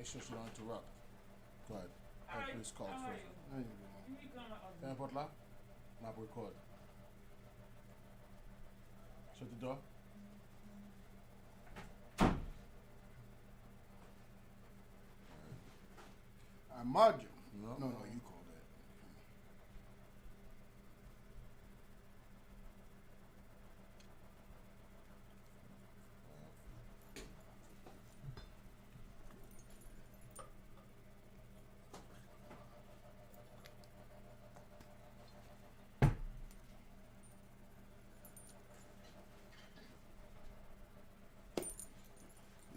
sure she don't interrupt. Go ahead. Please call first. Can I put that? Not record. Shut the door. I mod you. No, no, you call that.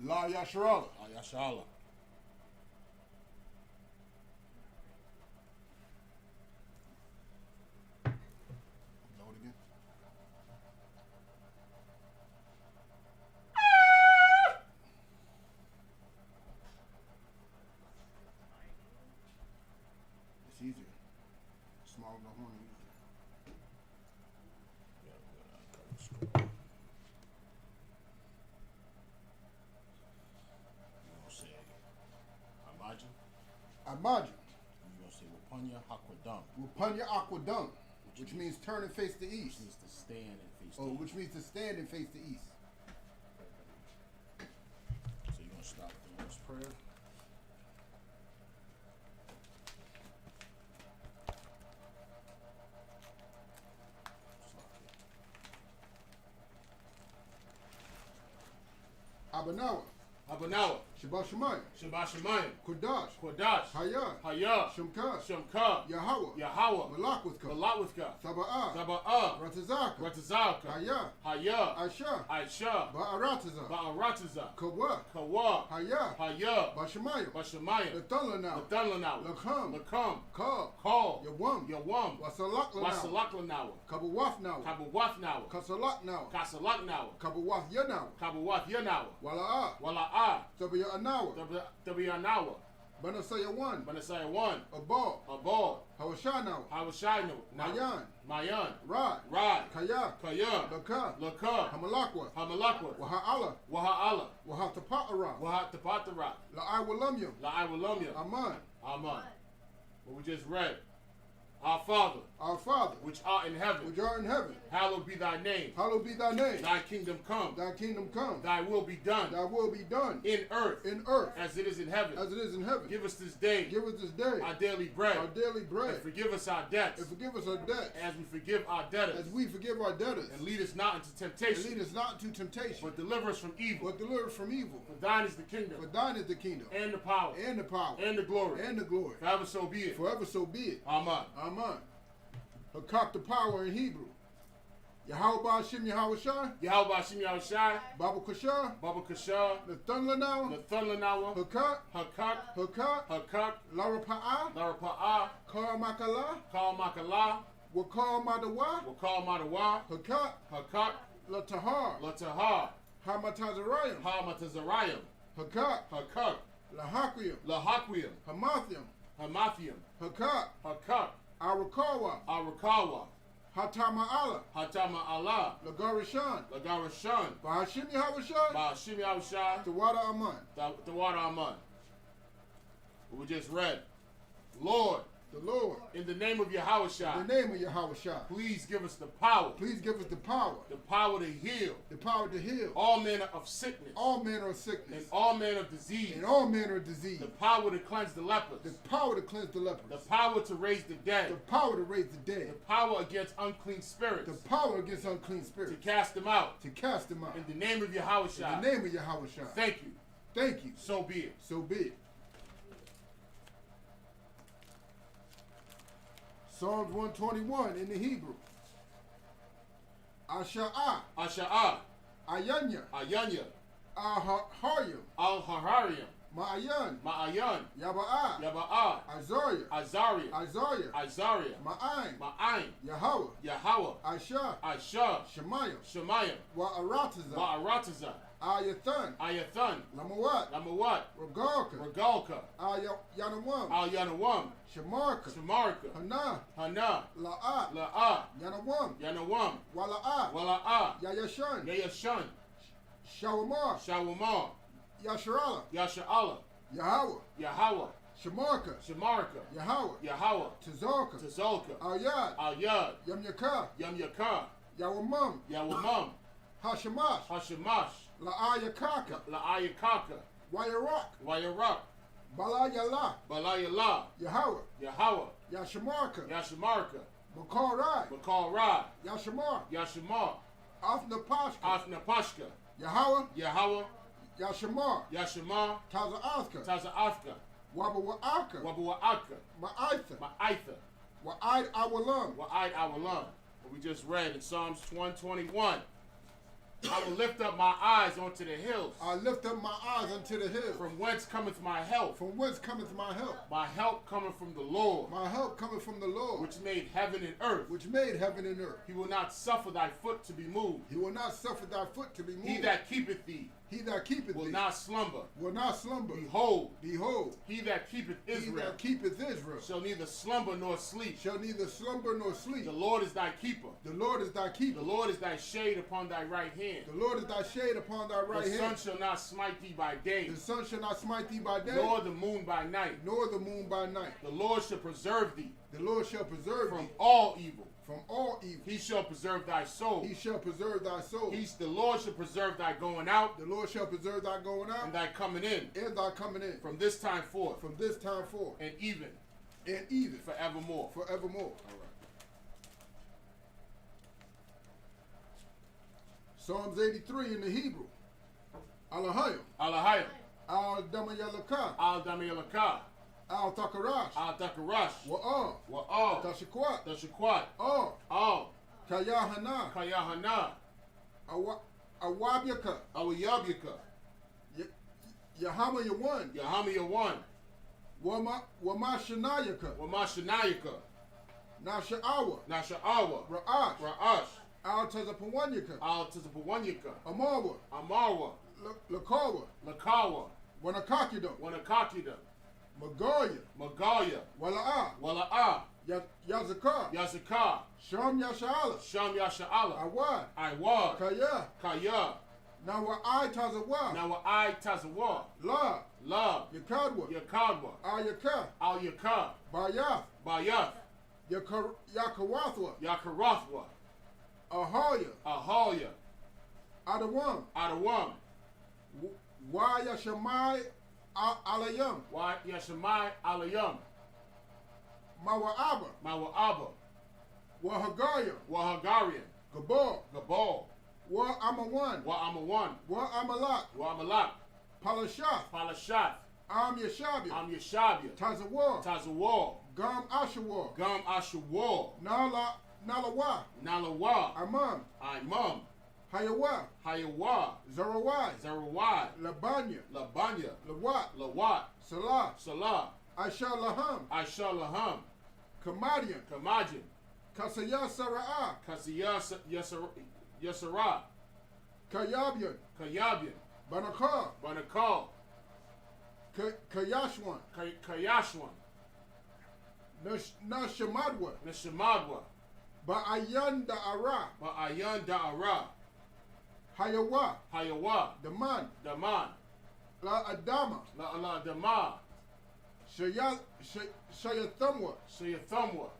La Yasharala. Yashala. Load again. It's easier. Small enough one easier. I mod you. You're going to say Wapunya Hakwadam. Wapunya Aquadum, which means turn and face the east. Which means to stand and face the Oh, east. which means to stand and face the east. So you're going to start with the Lord's Prayer. Abanawa. Abanawa. Shabbat Shemayim. Shabbat Shemayim. Kodash. Kodash. Hayah. Hayah. Shemka. Shemka. Yahweh. Yahweh. Malakwithka. Malawithka. Saba'ah. Zaba'ah. Ratazaka. Ratazaka. Hayah. Hayah. Aisha. Aisha. Ba'arataza. Ba'arataza. Kawa. Kawa. Hayah. Hayah. Bashemayim. Bashemayim. Lathalanaw. Lathalanaw. Lakam. Lakam. Call. Call. Yawam. Yawam. Wasalaklanaw. Wasalaklanaw. Kabawafnaw. Kabawafnaw. Kasalaknaw. Kasalaknaw. Kabawaf Yanaw. Kabawaf Yanaw. Wala'ah. Wala'ah. Tabiya Anawa. Tabiyanawa. Banasaya 1. Banasaya 1. Abal. Abal. Hawashanaw. Hawashino. Mayan. Mayan. Rad. Rad. Kaya. Kaya. Laka. Laka. Hamalakwa. Hamalakwa. Waha'ala. Waha'ala. Wahatapa'ara. Wahatapatara. La'awalamyam. La'awalamya. Aman. Aman. What we just read. Our Father, which art in heaven, hallowed be thy name. Hallowed be thy name. Thy kingdom come. Thy kingdom come. Thy will be done. Thy will be done. In earth. In earth. As it is in heaven. As it is in heaven. Give us this day. Give us this day. Our daily bread. Our daily bread. And forgive us our debts. And forgive us our debts. As we forgive our debtors. As we forgive our debtors. And lead us not into temptation. And lead us not into temptation. But deliver us from evil. But deliver us from evil. For thine is the kingdom. For thine is the kingdom. And the power. And the power. And the glory. And the glory. Forever so be it. Forever so be it. Amen. Amen. Hakak the power in Hebrew. Yahweh Ba'ashim Yahweh Shai. Yahweh Ba'ashim Yahweh Shai. Baba Kashah. Baba Kashah. Nathunlanawa. Nathunlanawa. Hakak. Hakak. Hakak. Hakak. Larapa'ah. Larapa'ah. Kar Makala. Kal Makala. Wakal Madawa. Wakal Madawa. Hakak. Hakak. Latahar. Latahar. Hamatazarayim. Hamatazarayim. Hakak. Hakak. Lahakwiyam. Lahakwiyam. Hamathiam. Hamathiam. Hakak. Hakak. Arakawa. Arakawa. Hatama Allah. Hatama Allah. Lagarishan. Lagarishan. Ba'ashim Yahweh Shai. Ba'ashim Yahweh Shai. Tawada Aman. Tawada Aman. We just read. Lord. The Lord. In the name of Yahweh Shai. In the name of Yahweh Shai. Please give us the power. Please give us the power. The power to heal. The power to heal. All manner of sickness. All manner of sickness. And all manner of disease. And all manner of disease. The power to cleanse the lepers. The power to cleanse the lepers. The power to raise the dead. The power to raise the dead. The power against unclean spirits. The power against unclean spirits. To cast them out. To cast them out. In the name of Yahweh Shai. In the name of Yahweh Shai. Thank you. Thank you. So be it. So be it. Psalms 121 in the Hebrew. Asha'ah. Asha'ah. Ayanya. Ayanya. Al-Haryam. Al-Harariam. Ma'ayan. Ma'ayan. Yaba'ah. Yaba'ah. Azariah. Azariah. Isaiah. Isaiah. Ma'ain. Ma'ain. Yahweh. Yahweh. Aisha. Aisha. Shemayim. Shemayim. Wa'arataza. Wa'arataza. Ayathan. Ayathan. Lamawat. Lamawat. Regalka. Regalka. Yanawam. Yanawam. Shamarka. Shamarka. Hana. Hana. La'ah. La'ah. Yanawam. Yanawam. Wala'ah. Wala'ah. Yayashan. Yayashan. Shawamar. Shawamar. Yasharala. Yasha'ala. Yahweh. Yahweh. Shamarka. Shamarka. Yahweh. Yahweh. Tazalka. Tazolka. Al-Yad. Al-Yad. Yam Yakar. Yam Yakar. Yawamam. Yawamam. Hashamash. Hashamash. La'ayakaka. La'ayakaka. Wayarak. Wayarak. Balayala. Balayala. Yahweh. Yahweh. Yashamarka. Yashamarka. Makarai. Makarai. Yashamar. Yashamar. Afnapashka. Afnapashka. Yahweh. Yahweh. Yashamar. Yashamar. Taza'athka. Taza'athka. Wabawa'aka. Wabawa'aka. Ma'aitha. Ma'aitha. Wa'id awalam. Wa'id awalam. We just read in Psalms 121. I will lift up my eyes unto the hills. I lift up my eyes unto the hills. From whence cometh my help? From whence cometh my help? My help cometh from the Lord. My help cometh from the Lord. Which made heaven and earth. Which made heaven and earth. He will not suffer thy foot to be moved. He will not suffer thy foot to be moved. He that keepeth thee. He that keepeth will thee. not slumber. Will not slumber. Behold. Behold. He that keepeth Israel. He that keepeth Israel. Shall neither slumber nor sleep. Shall neither slumber nor sleep. The Lord is thy keeper. The Lord is thy keeper. The Lord is thy shade upon thy right hand. The Lord is thy shade upon thy right hand. The sun shall not smite thee by day. The sun shall not smite thee by day. Nor the moon by night. Nor the moon by night. The Lord shall preserve thee. The Lord shall preserve from thee. all evil. From all evil. He shall preserve thy soul. He shall preserve thy soul. The Lord shall preserve thy going out. The Lord shall preserve thy going out. And thy coming in. And thy coming in. From this time forth. From this time forth. And even. And even. Forevermore. Forevermore. All right. Psalms 83 in the Hebrew. Alahayim. Alahayim. Al-Damayalaka. Al-Damayalaka. Al-Takarash. Al-Takarash. Wa'al. Wa'al. Tashakwat. Tashakwat. Al. Al. Kayahana. Kayahana. Awabyaka. Awayabyaka. Yahama Yawan. Yahama Yawan. Wamashanayaka. Wamashanayaka. Nasha'awa. Nasha'awa. Ra'ash. Ra'ash. Al-Tazapawanyaka. Al-Tazapawanyaka. Amarwa. Amarwa. Lakawa. Lakawa. Wanakakida. Wanakakida. Magaya. Magaya. Wala'a. Wala'a. Yazakar. Yazakar. Sham Yasha'ala. Sham Yasha'ala. Awad. Iwad. Kaya. Kaya. Nawa'ai Tazawa. Nawa'ai Tazawa. La. La. Yakadwa. Yakadwa. Al-Yakar. Al-Yakar. Bayath. Bayath. Yakawathwa. Yakarathwa. Ahaya. Ahaya. Adawam. Adawam. Wa Yashamai Alayam. Wa Yashamai Alayam. Mawa'aba. Mawa'aba. Wahagaya. Wahagarian. Gabal. Gabal. Wa Amawan. Wa Amawan. Wa Amalak. Wa Amalak. Palashath. Palashath. Am Yashabia. Am Yashabia. Tazawar. Tazawar. Gam Ashawar. Gam Ashawar. Nalawa. Nalawa. Amam. Imam. Hayawa. Hayawa. Zarawai. Zarawai. Labanya. Labanya. Lawat. Lawat. Salah. Salah. Aisha Laham. Aisha Laham. Kamadian. Kamadian. Kasaya Sara'a. Kasaya Yasara. Kayabian. Kayabian. Banakar. Banakal. Kayashwan. Kayashwan. Nashamadwa. Nashamadwa. Ba'ayan Da'ara. Ba'ayan Da'ara. Hayawa. Hayawa. Daman. Daman. La Adama. La Adama. Shayathamwa. Shayathamwa.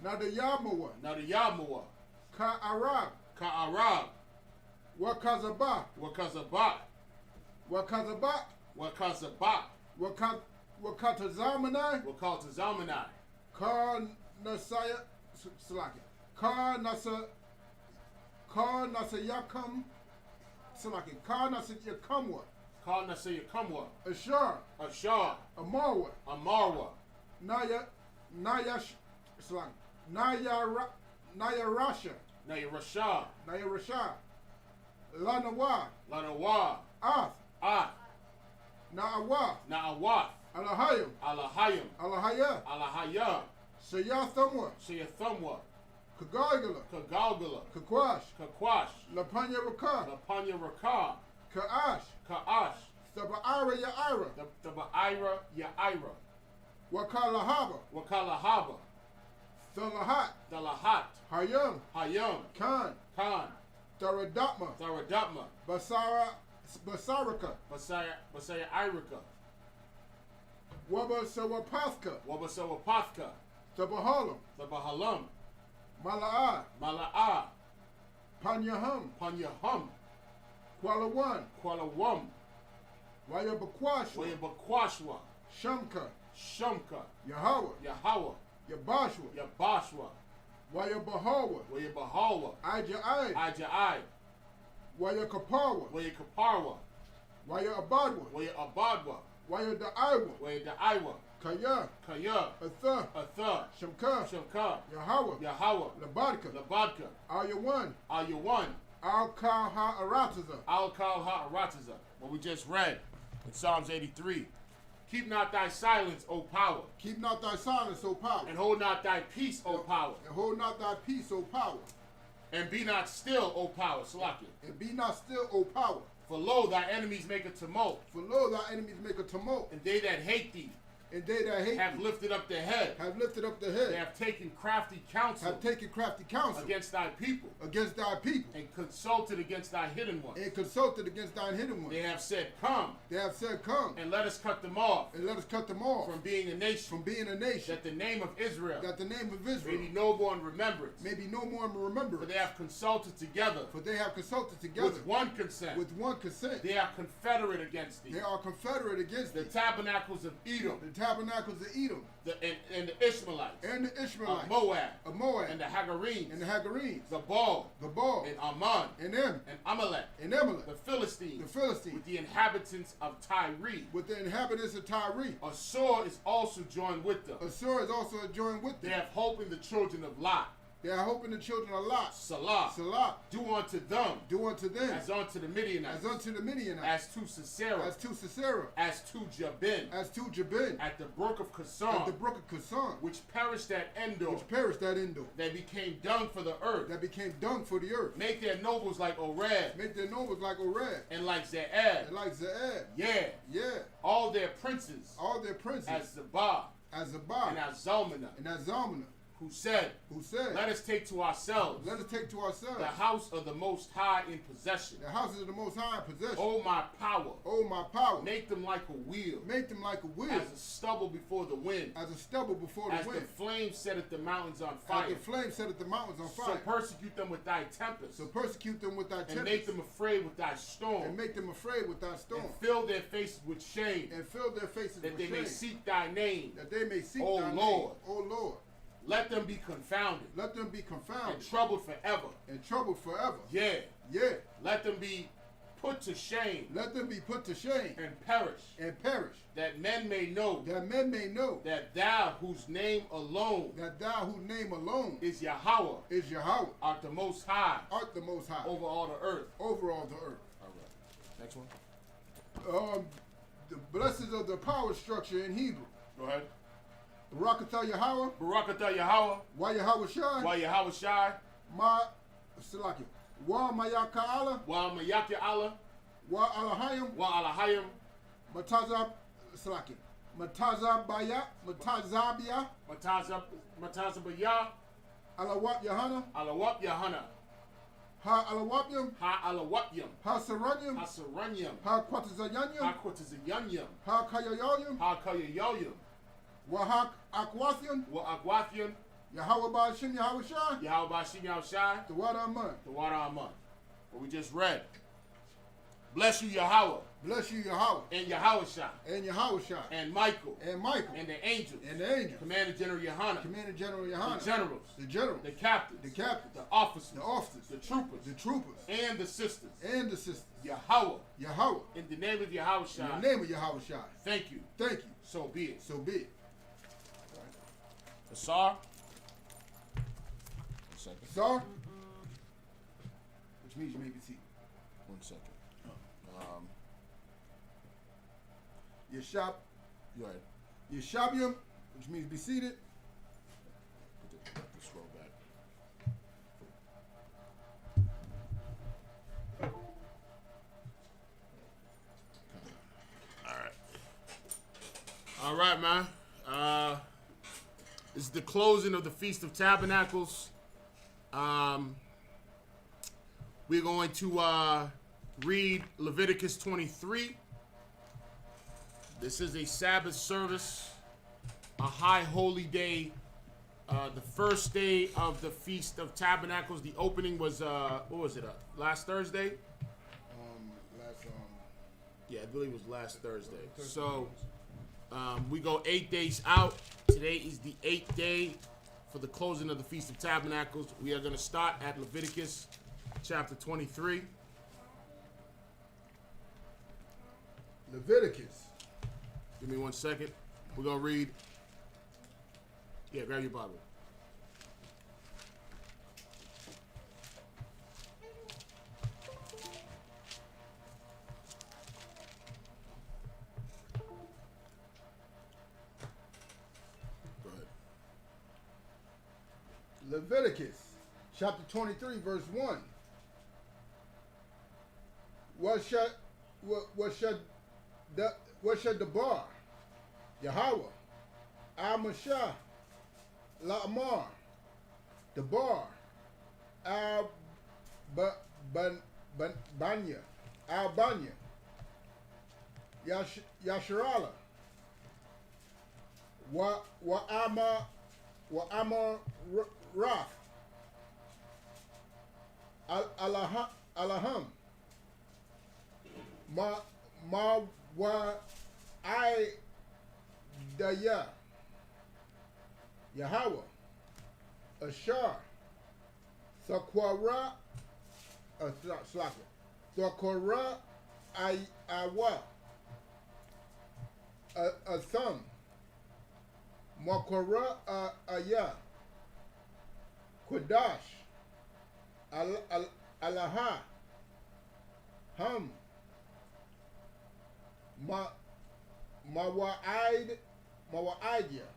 Nadayamawa. Nadayamawa. Ka'arab. Ka'arab. Wakazaba. Wakazaba. Wakazaba. Wakazaba. Wakatazamanai. Wakatazamanai. Ka Nasaya. Salaki. Ka Nasayakam. Salaki. Ka Nasayakamwa. Ka Nasayakamwa. Ashar. Ashar. Amarwa. Amarwa. Naya Salaki. Naya Rasha. Lanawa. Ath. Na'awath. Alahayim. Alahaya. Sayathamwa. Kagalgala. Kakwash. Lapanya Raka. Ka'ash. Taba'ira Ya'ira. Wakalahaba. Thalahat. Hayam. Khan. Taradatma. Basaraka. Basaya Irika. Waba Sawapafka. Waba Sawapafka. Tabahalam. Tabahalam. Mala'a. Mala'a. Panyaham. Panyaham. Kualawan. Kualawam. Wayabakwashwa. Wayabakwashwa. Shamka. Shamka. Yahweh. Yahweh. Yabashwa. Yabashwa. Wayabahawa. Wayabahawa. Aja'ai. Aja'ai. Wayakaparwa. Wayakaparwa. Wayabadwa. Wayabadwa. Wayada'aiwa. Wayada'aiwa. Kaya. Kaya. Atha. Atha. Shamka. Shamka. Yahweh. Yahweh. Labadka. Labadka. Ayawan. Ayawan. Al-Kal Ha'arataza. Al-Kal Ha'arataza. What we just read in Psalms 83. Keep not thy silence, O power. Keep not thy silence, O power. And hold not thy peace, O power. And hold not thy peace, O power. And be not still, O power. Salakia. And be not still, O power. For lo, thy enemies make a tumult. For lo, thy enemies make a tumult. And they that hate thee. And they that hate have lifted up their head. Have lifted up their head. They have taken crafty counsel. Have taken crafty counsel. Against thy people. Against thy people. And consulted against thy hidden ones. And consulted against thine hidden ones. They have said, come. They have said, come. And let us cut them off. And let us cut them off. From being a nation. From being a nation. That the name of Israel. That the name of Israel. May be no more in remembrance. May be no more in remembrance. For they have consulted together. For they have consulted together. With one consent. With one consent. They are confederate against thee. They are confederate against the thee. Tabernacles of Edom. The tabernacles of Edom. And the Ishmaelites. And the Ishmaelites. Of Moab. Of Moab. And the Hagarenes. And the Hagarenes. The Baal. The Baal. And Ammon. And Em. And Amalek. And Amalek. The Philistines. The Philistines. With the inhabitants of Tyre. With the inhabitants of Tyre. Assur is also joined with them. Assur is also joined with them. They have hope in the children of Lot. They are hoping the children of Lot. Salah. Salah. Do unto them. Do unto them. As unto the Midianites. As unto the Midianites. As to Sisera. As to Sisera. As to Jabin. As to Jabin. At the brook of Kasan. At the brook of Kasan. Which perished at Endor. Which perished at Endor. That became dung for the earth. That became dung for the earth. Make their nobles like Oreb. Make their nobles like Oreb. And like Ze'eb. And like Ze'eb. Yeah. Yeah. All their princes. All their princes. As Zabah. As Zabah. And as Zalmunna. And as Zalmunna. Who said, let us take to ourselves the house of the Most High in possession. The houses of the Most High in possession. Oh, my power. Oh, my power. Make them like a wheel. Make them like a wheel. As a stubble before the wind. As a stubble before the wind. As the flame setteth the mountains on fire. As the flame setteth the mountains on fire. So persecute them with thy tempest. So persecute them with thy tempest. And make them afraid with thy storm. And make them afraid with thy storm. And fill their faces with shame. And fill their faces with shame. That they may seek thy name. That they may seek thy name. Lord. O Lord. Let them be confounded. Let them be confounded. And troubled forever. And troubled forever. Yeah. Yeah. Let them be put to shame. Let them be put to shame. And perish. And perish. That men may know. That men may know. That thou whose name alone. That thou whose name alone. Is Yahweh. Is Yahweh. Art the Most High. Art the Most High. Over all the earth. Over all the earth. All right. Next one. The blessings of the power structure in Hebrew. Go ahead. Barakatah Yahweh. Barakatah Yahweh. Wa Yahweh Shai. Wa Yahweh Shai. Ma Salaki. Wa Mayaka Allah. Wa Mayaka Allah. Wa Alahayim. Wa Alahayim. Matazab Salaki. Matazabaya. Matazabia. Matazabaya. Alawat Yahana. Alawat Yahana. Ha Alawatyam. Ha Alawatyam. Ha Saranyam. Ha Saranyam. Ha Quatazayanyam. Ha Quatazayanyam. Ha Kayayalyam. Ha Kayayalyam. Wahak Akwathian. Wa Akwathian. Yahweh Bashim Yahweh Shai. Yahweh Bashim Yahweh Shai. The water Aman. The water Aman. What we just read. Bless you, Yahweh. Bless you, Yahweh. And Yahweh Shai. And Yahweh Shai. And Michael. And Michael. And the angels. And the angels. Commander General Yohanan. Commander General Yohanan. The generals. The generals. The captains. The captains. The officers. The officers. The troopers. The troopers. And the sisters. And the sisters. Yahweh. Yahweh. In the name of Yahweh Shai. In the name of Yahweh Shai. Thank you. Thank you. So be it. So be it. Asar. Asar. Which means you may be seated. 1 second. Yeshab. Go ahead. Yeshabium, which means be seated. Put the scroll back. All right, man. This is the closing of the Feast of Tabernacles. We're going to read Leviticus 23. This is a Sabbath service, a high holy day, the first day of the Feast of Tabernacles. The opening was, what was it, last Thursday? Yeah, I believe it was last Thursday. So, we go 8 days out. Today is the 8th day for the closing of the Feast of Tabernacles. We are going to start at Leviticus chapter 23. Leviticus. Give me 1 second. We're going to read. Yeah, grab your Bible. Go ahead. Leviticus chapter 23, verse 1. What should the bar? Yahweh, Al-Mashah, La'amar, the bar, Al-Banya, Al-Banya, Yasharala, Wa'amar Rath, Alaham, Ma wa I Daya Yahweh Ashar Sakwara Sakwara Awa Asam Makwara Aya Kodash Alaha Ham Mawa'idya,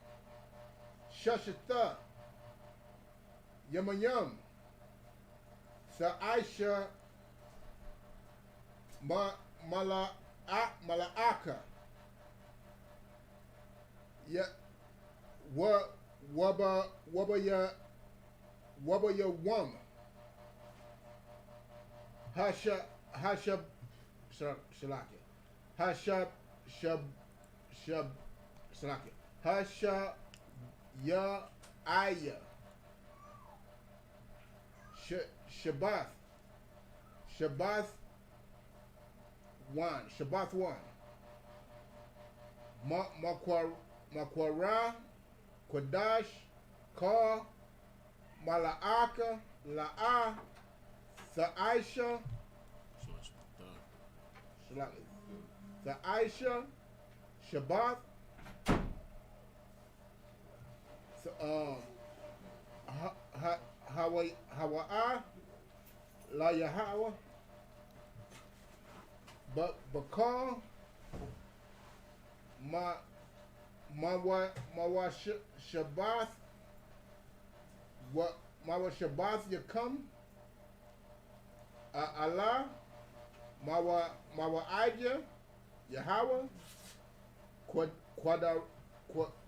Shashata, Yamayam, Sa'aisha, Mala'aka, Ya, Wabaya Wam, Hashab, Shalaka. Hashab Salaki. Hasha Ya Aya. Shabbath 1. Makwara, Kodash, Ka, Mala'aka, La'a, Sa'aisha, Shalaki. The Aisha, Shabbat, Hawa'a, La Yahweh, Bakar, Mawa Shabbat, Mawa Shabbat Yakam, Allah, Mawa Aja, Yahweh,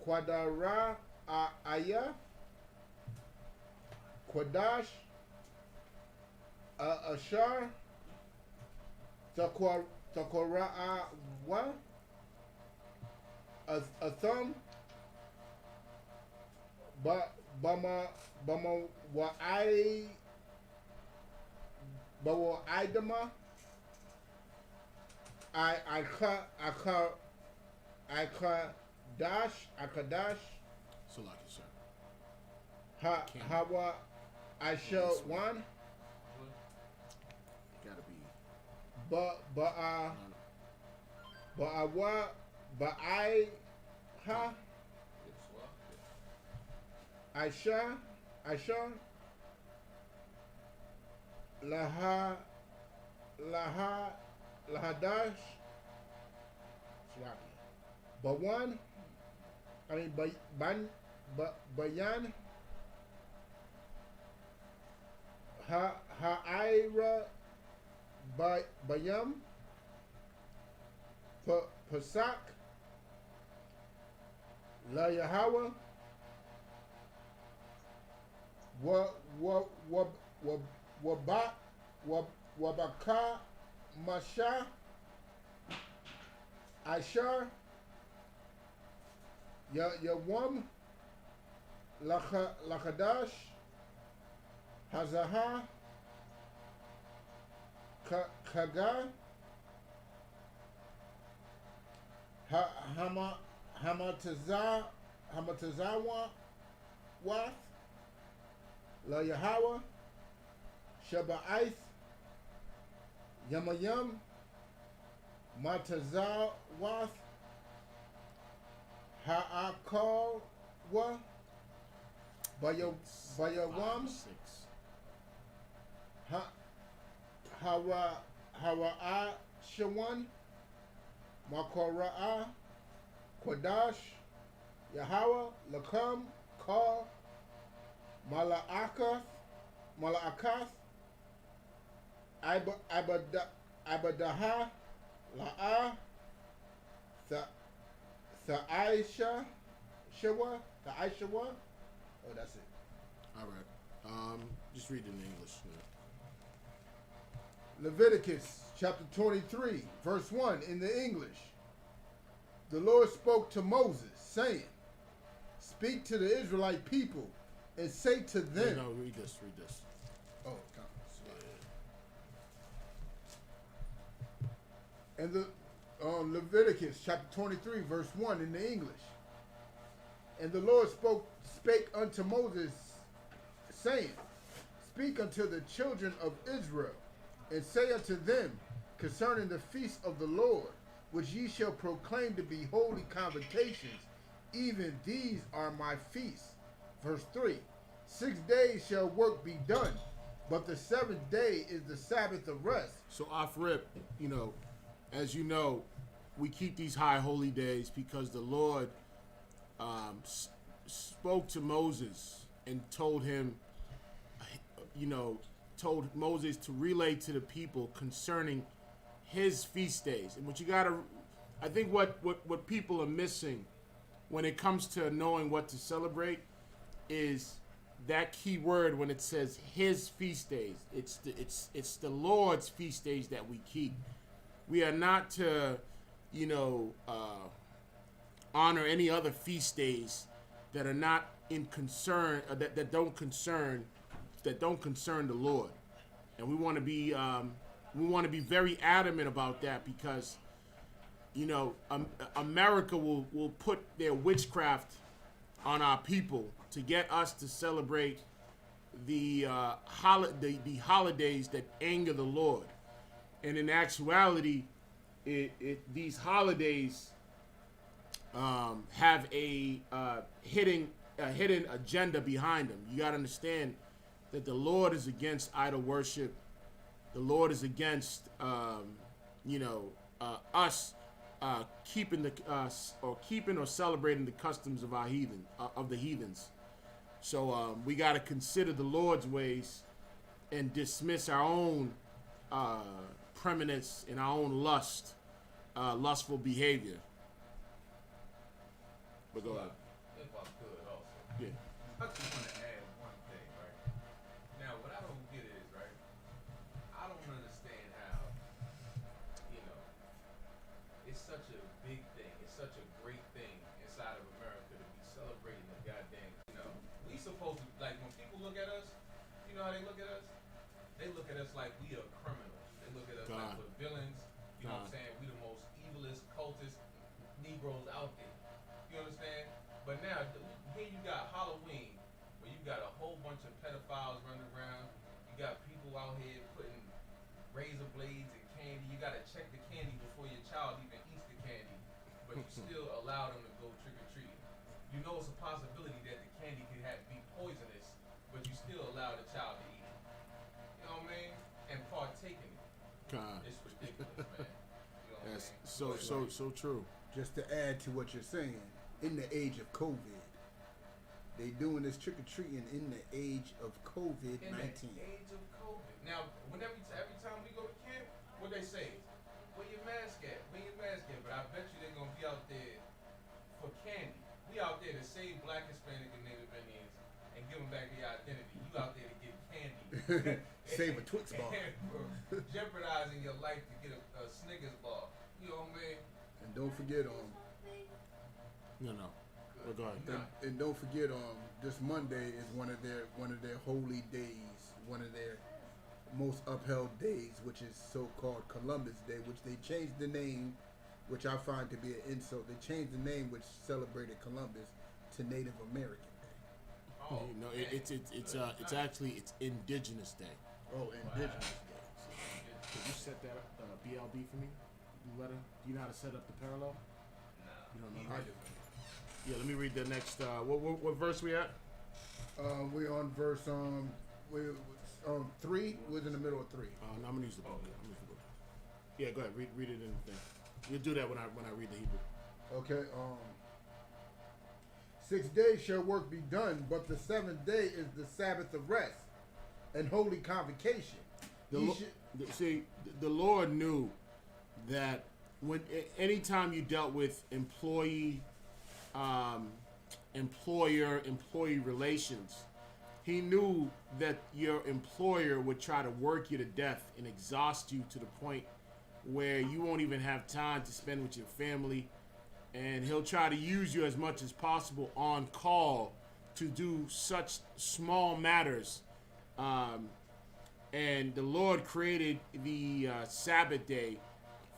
Quadara Aya, Quadash, Ashar, Takora Wa, Atham, Bama Idama, Akadash, Salaki, sir. Hawa, Aisha 1, Gotta be. Ba'awa, Ba'ai, Ha, Aisha, Lahadash, Bawan, Bayan, Ha'ira, Bayam, Pasak, La Yahweh, Wabaka, Masha, Ashar, Yawam Lachadash Hazaha Kaga Hamatazawa Wath La Yahweh Shaba'ith Yamayam Matazawath Ha'akal Wa Bayawam 6. Hawa'a Shawan Makora'a Quadash Yahweh Lakam Ka Mala'akath Abadaha La'a Tha'aisha Shawa. Oh, that's it. All right. Just read it in English. Yeah. Leviticus chapter 23, verse 1 in the English. The Lord spoke to Moses, saying, speak to the Israelite people and say to them. No, read this. Oh, and the Leviticus chapter 23, verse 1 in the English. And the Lord spake unto Moses, saying, speak unto the children of Israel, and say unto them concerning the feast of the Lord, which ye shall proclaim to be holy convocations, even these are my feasts. Verse 3, 6 days shall work be done, but the 7th day is the Sabbath of rest. So off rip, as you know, we keep these high holy days because the Lord spoke to Moses and told him, told Moses to relay to the people concerning his feast days. And I think what people are missing when it comes to knowing what to celebrate is that key word when it says his feast days. It's the Lord's feast days that we keep. We are not to, honor any other feast days that are not in concern, that don't concern the Lord. And we want to be very adamant about that because, America will put their witchcraft on our people to get us to celebrate the holidays that anger the Lord. And in actuality, these holidays have a hidden agenda behind them. You got to understand that the Lord is against idol worship. The Lord is against us keeping or celebrating the customs of the heathens. So we got to consider the Lord's ways and dismiss our own preeminence and our own lustful behavior. But go ahead. If I could also. Yeah. I just want to add one thing, right? Now, what I don't get is, right, I don't understand how, it's such a big thing. It's such a great thing inside of America to be celebrating the goddamn, we supposed to, like, when people look at us, you know how they look at us? They look at us like we are criminals. They look at us like we're villains. You know what I'm saying? We the most evilest, cultist Negroes out there. You understand? But now, here you got Halloween, where you got a whole bunch of pedophiles running around. You got people out here putting razor blades and candy. You got to check the candy before your child even eats the candy. But you still allow them to go trick-or-treating. You know it's a possibility that the candy could be poisonous, but you still allow the child to eat it. You know what I mean? And partake in it. It's ridiculous, man. You know That's what I mean? so true. Just to add to what you're saying, in the age of COVID, they doing this trick-or-treating in the age of COVID-19. In the age of COVID. Now, every time we go to camp, what they say is, where your mask at? Where your mask at? But I bet you they're going to be out there for candy. We out there to save Black, Hispanic, and Native Indians and give them back their identity. You out there to get candy. Save a Twix bar. Jeopardizing your life to get a Snickers bar. You know what I mean? And don't forget No. Good. Well, go ahead. And don't forget, this Monday is one of their holy days, one of their most upheld days, which is so-called Columbus Day, which they changed the name, which I find to be an insult. They changed the name, which celebrated Columbus, to Native American Day. Oh, No, it's actually Indigenous Day. Oh, Indigenous Day. Could you set that up, BLB for me? You letter? Do you know how to set up the parallel? nah. You don't know I that? do. Yeah, let me read the next. What verse we at? We're on verse 3. We're in the middle of 3. No, I'm gonna use the book. Yeah, go ahead. Read it in the thing. You'll do that when I read the Hebrew. Okay. 6 days shall work be done, but the 7th day is the Sabbath of rest and holy convocation. The Lord knew that anytime you dealt with employee, employer-employee relations, He knew that your employer would try to work you to death and exhaust you to the point where you won't even have time to spend with your family, and he'll try to use you as much as possible on call to do such small matters. And the Lord created the Sabbath day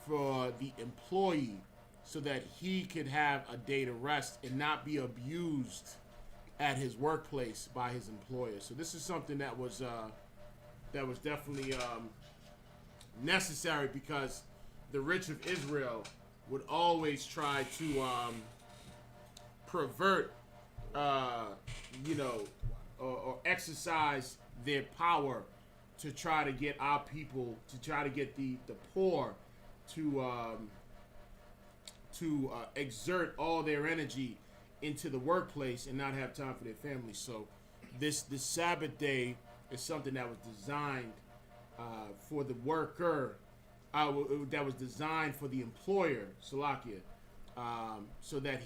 for the employee so that he could have a day to rest and not be abused at his workplace by his employer. So this is something that was definitely necessary, because the rich of Israel would always try to pervert, or exercise their power to try to get our people, to try to get the poor to exert all their energy into the workplace and not have time for their families. So this Sabbath day is something that was designed for the worker, that was designed for the employer, Salakia, so that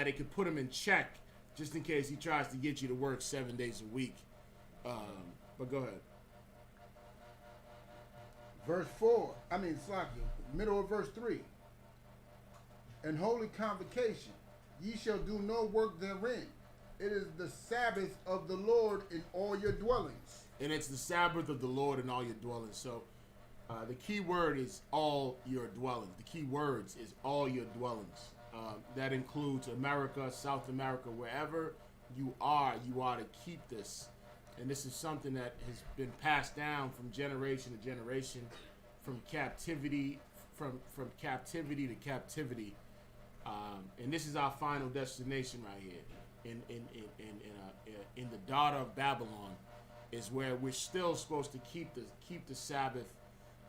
it could put him in check, just in case he tries to get you to work 7 days a week. But go ahead. Verse 4, middle of verse 3. And holy convocation, ye shall do no work therein. It is the Sabbath of the Lord in all your dwellings. And it's the Sabbath of the Lord in all your dwellings. So the key word is all your dwellings. The key words is all your dwellings. That includes America, South America, wherever you are to keep this. And this is something that has been passed down from generation to generation, from captivity to captivity. And this is our final destination right here, in the daughter of Babylon, is where we're still supposed to keep the Sabbath.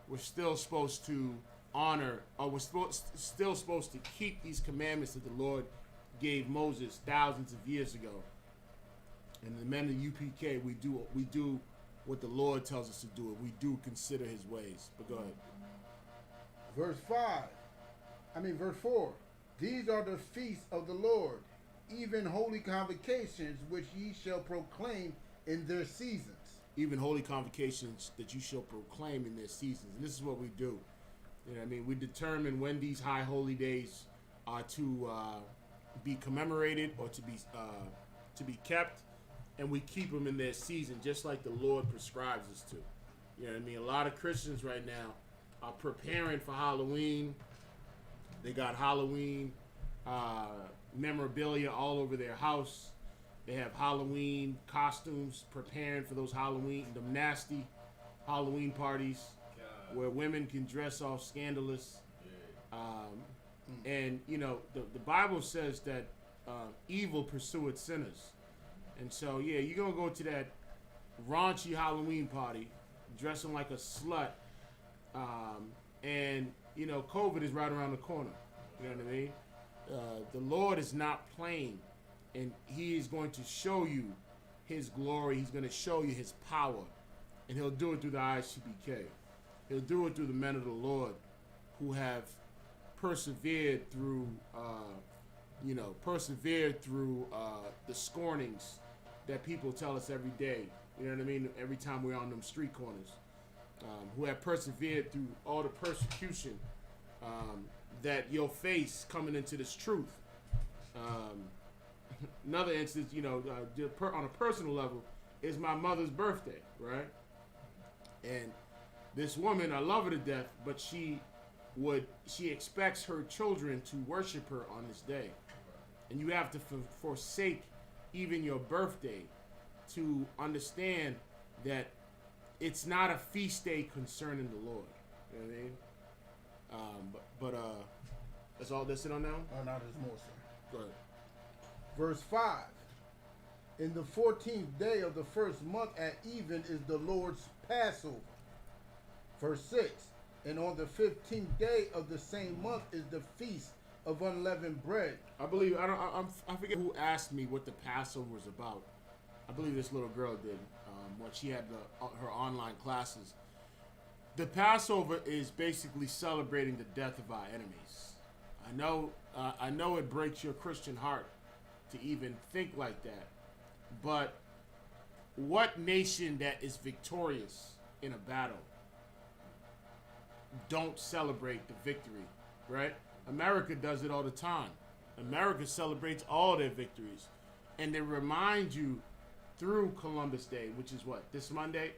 We're still supposed to honor, or we're still supposed to keep these commandments that the Lord gave Moses thousands of years ago. And the men of UPK, we do what the Lord tells us to do. We do consider His ways. But go ahead. Verse 4. These are the feasts of the Lord, even holy convocations, which ye shall proclaim in their seasons. Even holy convocations that you shall proclaim in their seasons. And this is what we do. You know what I mean? We determine when these high holy days are to be commemorated or to be kept, and we keep them in their season, just like the Lord prescribes us to. You know what I mean? A lot of Christians right now are preparing for Halloween. They got Halloween memorabilia all over their house. They have Halloween costumes, preparing for those them nasty Halloween parties where women can dress all scandalous. And, the Bible says that evil pursueth sinners. And so, yeah, you're going to go to that raunchy Halloween party dressing like a slut. And, COVID is right around the corner. You know what I mean? The Lord is not playing, and He is going to show you His glory. He's going to show you His power, and He'll do it through the ISUPK. He'll do it through the men of the Lord who have persevered through, the scornings that people tell us every day. You know what I mean? Every time we're on them street corners, who have persevered through all the persecution that you'll face coming into this truth. Another instance, on a personal level, is my mother's birthday, right? And this woman, I love her to death, but she expects her children to worship her on this day. And you have to forsake even your birthday to understand that it's not a feast day concerning the Lord. You know what I mean? But that's all that's it on now? Oh, no, there's more, sir. Go ahead. Verse 5. In the 14th day of the first month at even is the Lord's Passover. Verse 6. And on the 15th day of the same month is the feast of unleavened bread. I forget who asked me what the Passover was about. I believe this little girl did when she had her online classes. The Passover is basically celebrating the death of our enemies. I know it breaks your Christian heart to even think like that, but what nation that is victorious in a battle don't celebrate the victory, right? America does it all the time. America celebrates all their victories, and they remind you through Columbus Day, which is what, this Monday?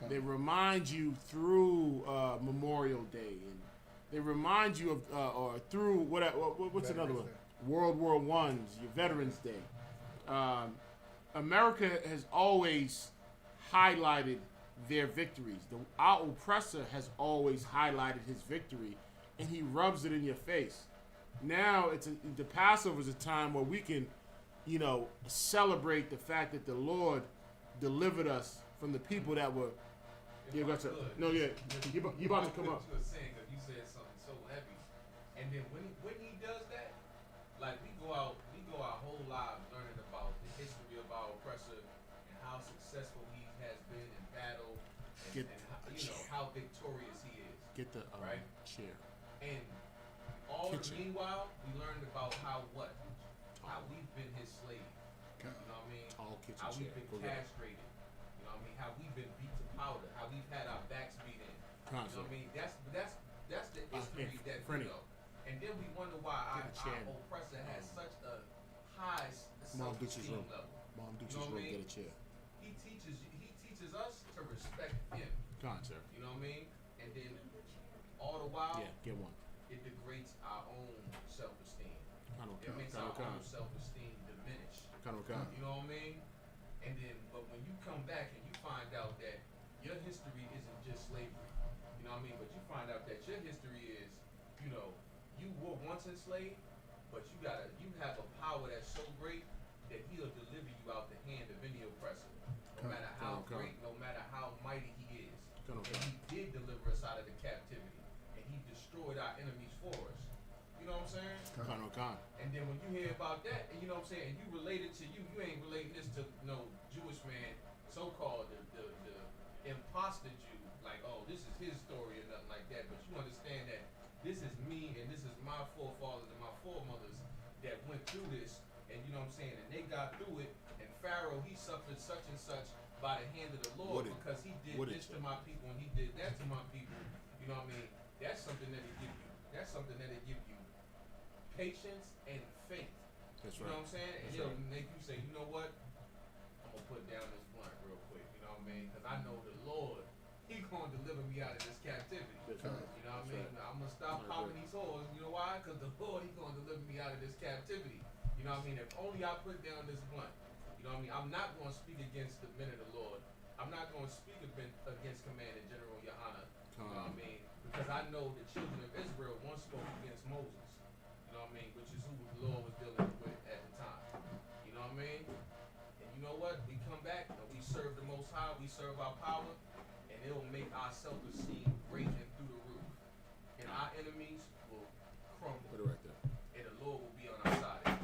They remind you through Memorial Day, and they remind you of, or through what's another one? World War I's, your Veterans Day. America has always highlighted their victories. Our oppressor has always highlighted his victory, and he rubs it in your face. Now the Passover is a time where we can, celebrate the fact that the Lord delivered us from the people that were. You about to come up. You were saying, because you said something so heavy, and then when he does that, like we go our whole lives learning about the history of our oppressor and how successful he has been in battle, and how victorious he is. Get the right chair. And meanwhile, we learned about how we've been his slave. You know what I mean? Tall kitchen how chair. we've been castrated. You know what I mean? How we've been beat to powder. How we've had our backs beat in. You know what I mean? That's the history that we know. And then we wonder why our oppressor has such a high self-esteem level. Mom, do you know what I mean? Get a chair. He teaches us to respect him. Come on, sir. You know what I mean? And then all the while, get one. It degrades our own self-esteem. It makes our own self-esteem diminish. You know what I mean? And then, but when you come back and you find out that your history isn't just slavery, you know what I mean? But you find out that your history is, you were once enslaved, but you have a power that's so great that he'll deliver you out the hand of any oppressor, no matter how great, no matter how mighty he is. And he did deliver us out of the captivity, and he destroyed our enemies for us. You know what I'm saying? And then when you hear about that, and you know what I'm saying, and you relate it to you ain't relating this to no Jewish man, so-called the imposter Jew, like, oh, this is his story or nothing like that. But you understand that this is me and this is my forefathers and my foremothers that went through this, and you know what I'm saying, and they got through it, and Pharaoh, he suffered such and such by the hand of the Lord because he did this to my people and he did that to my people. You know what I mean? That's something that it give you. That's something that it give you patience and faith. That's you know what I'm saying? And it'll make you say, you know what? I'm gonna put down this blunt real quick. You know what I mean? Because I know the Lord, he gonna deliver me out of this captivity. You know what I mean? I'm gonna stop popping these holes. You know why? Because the Lord, he gonna deliver me out of this captivity. You know what I mean? If only I put down this blunt. You know what I mean? I'm not gonna speak against the men of the Lord. I'm not gonna speak against Commander General Yohana. You know what I mean? Because I know the children of Israel once spoke against Moses. You know what I mean? Which is who the Lord was dealing with at the time. You know what I mean? And you know what? We come back and we serve the Most High. We serve our power. And it'll make our self-esteem great and through the roof. And our enemies will crumble. Put it right there. And the Lord will be on our side.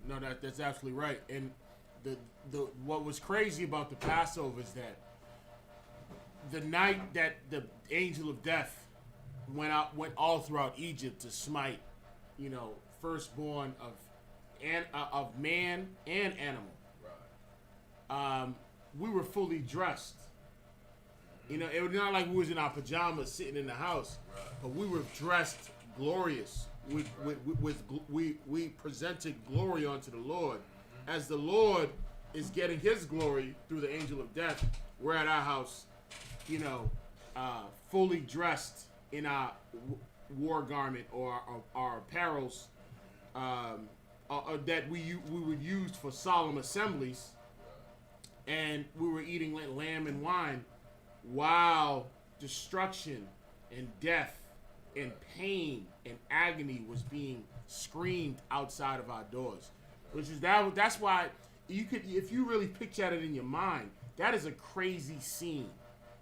No, that's absolutely right. And what was crazy about the Passover is that the night that the angel of death went all throughout Egypt to smite, firstborn of man and animal. Right. We were fully dressed. It was not like we was in our pajamas sitting in the house. Right. but we were dressed glorious. We presented glory unto the Lord. As the Lord is getting his glory through the angel of death, we're at our house, fully dressed in our war garment or our apparels that we would use for solemn assemblies, and we were eating lamb and wine while destruction and death and pain and agony was being screamed outside of our doors. That's why you could, if you really picture it in your mind, that is a crazy scene.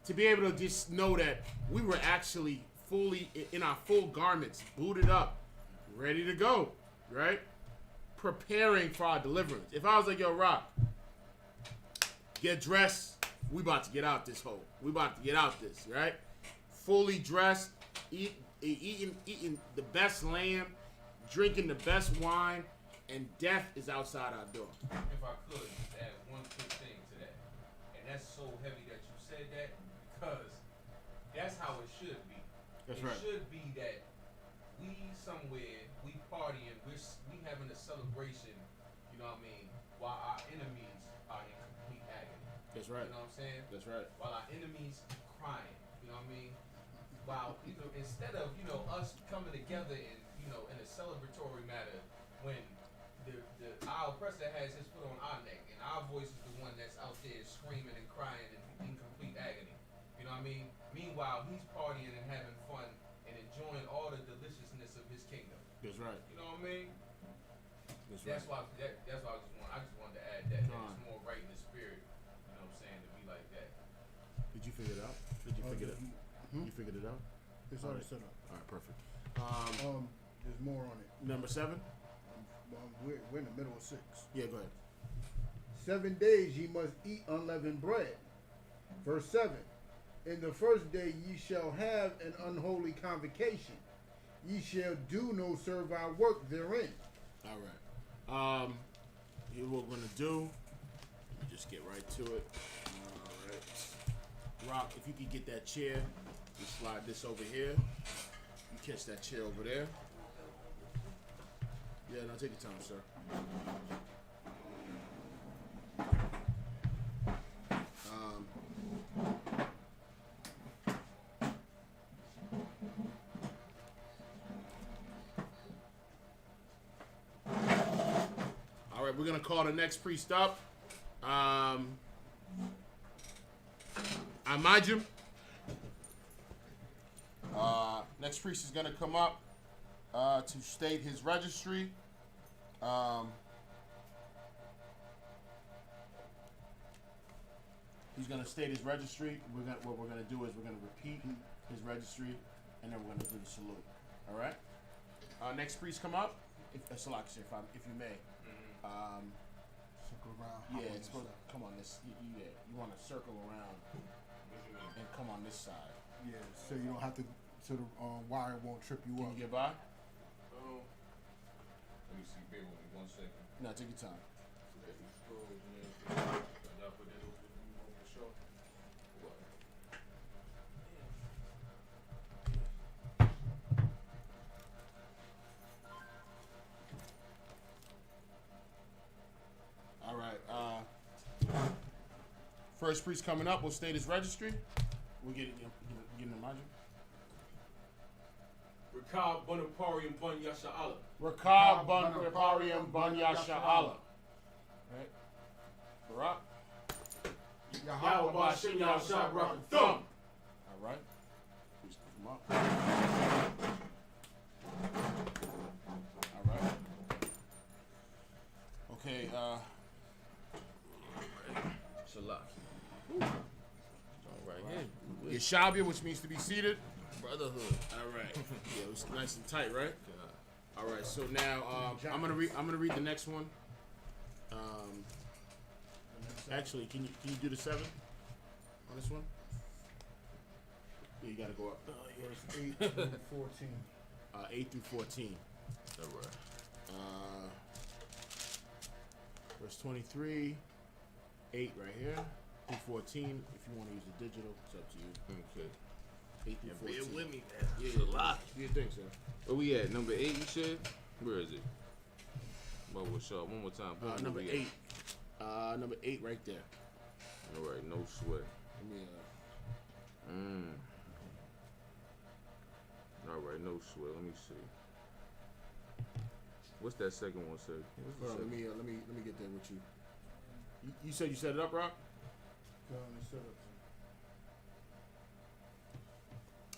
To be able to just know that we were actually fully in our full garments, booted up, ready to go, right? Preparing for our deliverance. If I was like, yo, Rock, get dressed, we about to get out this hole. We about to get out this, right? Fully dressed, eating the best lamb, drinking the best wine, and death is outside our door. If I could just add one quick thing to that, and that's so heavy that you said that, because that's how it should be. That's it right. should be that we somewhere, we partying, we having a celebration, you know what I mean, while our enemies are in complete agony. That's right. You know what I'm saying? That's right. While our enemies crying, you know what I mean? While, instead of, us coming together in a celebratory matter when our oppressor has his foot on our neck and our voice is the one that's out there screaming and crying and in complete agony. You know what I mean? Meanwhile, he's partying and having fun and enjoying all the deliciousness of his kingdom. That's right. You know what I mean? That's why I just wanted to add that. That it's more right in the spirit, you know what I'm saying, to be like that. Did you figure it out? You figured it out? It's already set up. All right, perfect. There's more on it. Number 7? We're in the middle of 6. Yeah, go ahead. 7 days ye must eat unleavened bread. Verse 7. In the first day ye shall have an unholy convocation. Ye shall do no servile work therein. All right. Here's what we're gonna do. Let me just get right to it. All right. Rock, if you could get that chair, you slide this over here. You catch that chair over there. Yeah, no, take your time, sir. All right, we're gonna call the next priest up. Imagine. Next priest is gonna come up to state his registry. He's gonna state his registry. What we're gonna do is we're gonna repeat his registry, and then we're gonna do the salute. All right. Next priest come up. If you may. Circle around. Yeah, it's supposed to come on this. You want to circle around and come on this side. Yeah, so you don't have to. So the wire won't trip you Can up. you get by? Let me see, bear with me 1 second. No, take your time. Y'all put that over for sure. All right. First priest coming up will state his registry. We'll get in the margin. Rakab Bonaparium Bun Yasha Allah. Rakab Bun Preparium Bun Yasha Allah. Right. Barak. Yahweh Bashim Yahshua Rock and Thumb. All right. Priest come up. All right. Okay. Shalak. All right here. Yeshabia, which means to be seated. Brotherhood. All right. Yeah, it was nice and tight, right? All right. So now I'm gonna read the next one. Actually, can you do the 7 on this one? Yeah, you gotta go up. Verse 8 through 14. 8 through 14. All right. Verse 23, 8 right here. Through 14. If you want to use the digital, it's up to you. Okay. 8 through 14. Bear with me, man. Yeah. Do you think so? Where we at? Number 8, you said? Where is it? Bubble Shaw. One more time. Boom, Number where we 8. Number 8 right there. at? All right, no sweat. Let me, All right, no sweat. Let me see. What's that second one say? What's the let second? me get there with you. You said you set it up, Rock? Go on and set up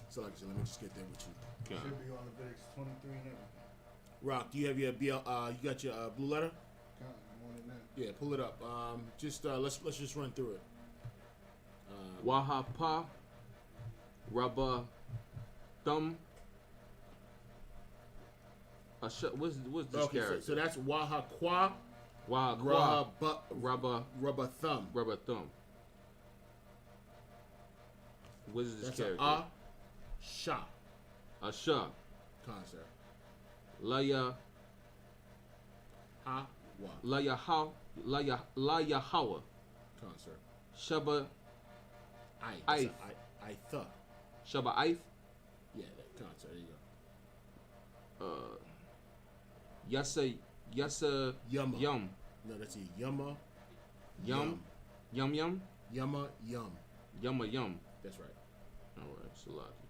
So like I said, let me just get there with you. some. Con. Should be on Leviticus 23 and everything. Rock, do you have your you got your blue letter? Come on, I'm on it now. Yeah, pull it up. Let's just run through it. Wahapa. Rubber. Thumb. What's this Okay, character? so that's Wahaqua, Wahaqua. Rubber. Rubber Thumb. Rubber thumb. What is this That's a character? Sha Asha. concert. Laya. Ha Wa Laya how. Laya Hawa. concert. Shaba. I. Aith. I the. Shaba Aith. Yeah, that concert. There you go. Yasa. Yumma. Yum. No, that's a Yumma. Yum. Yum yum. Yumma Yum. Yumma yum. That's right. Alright, Salaki.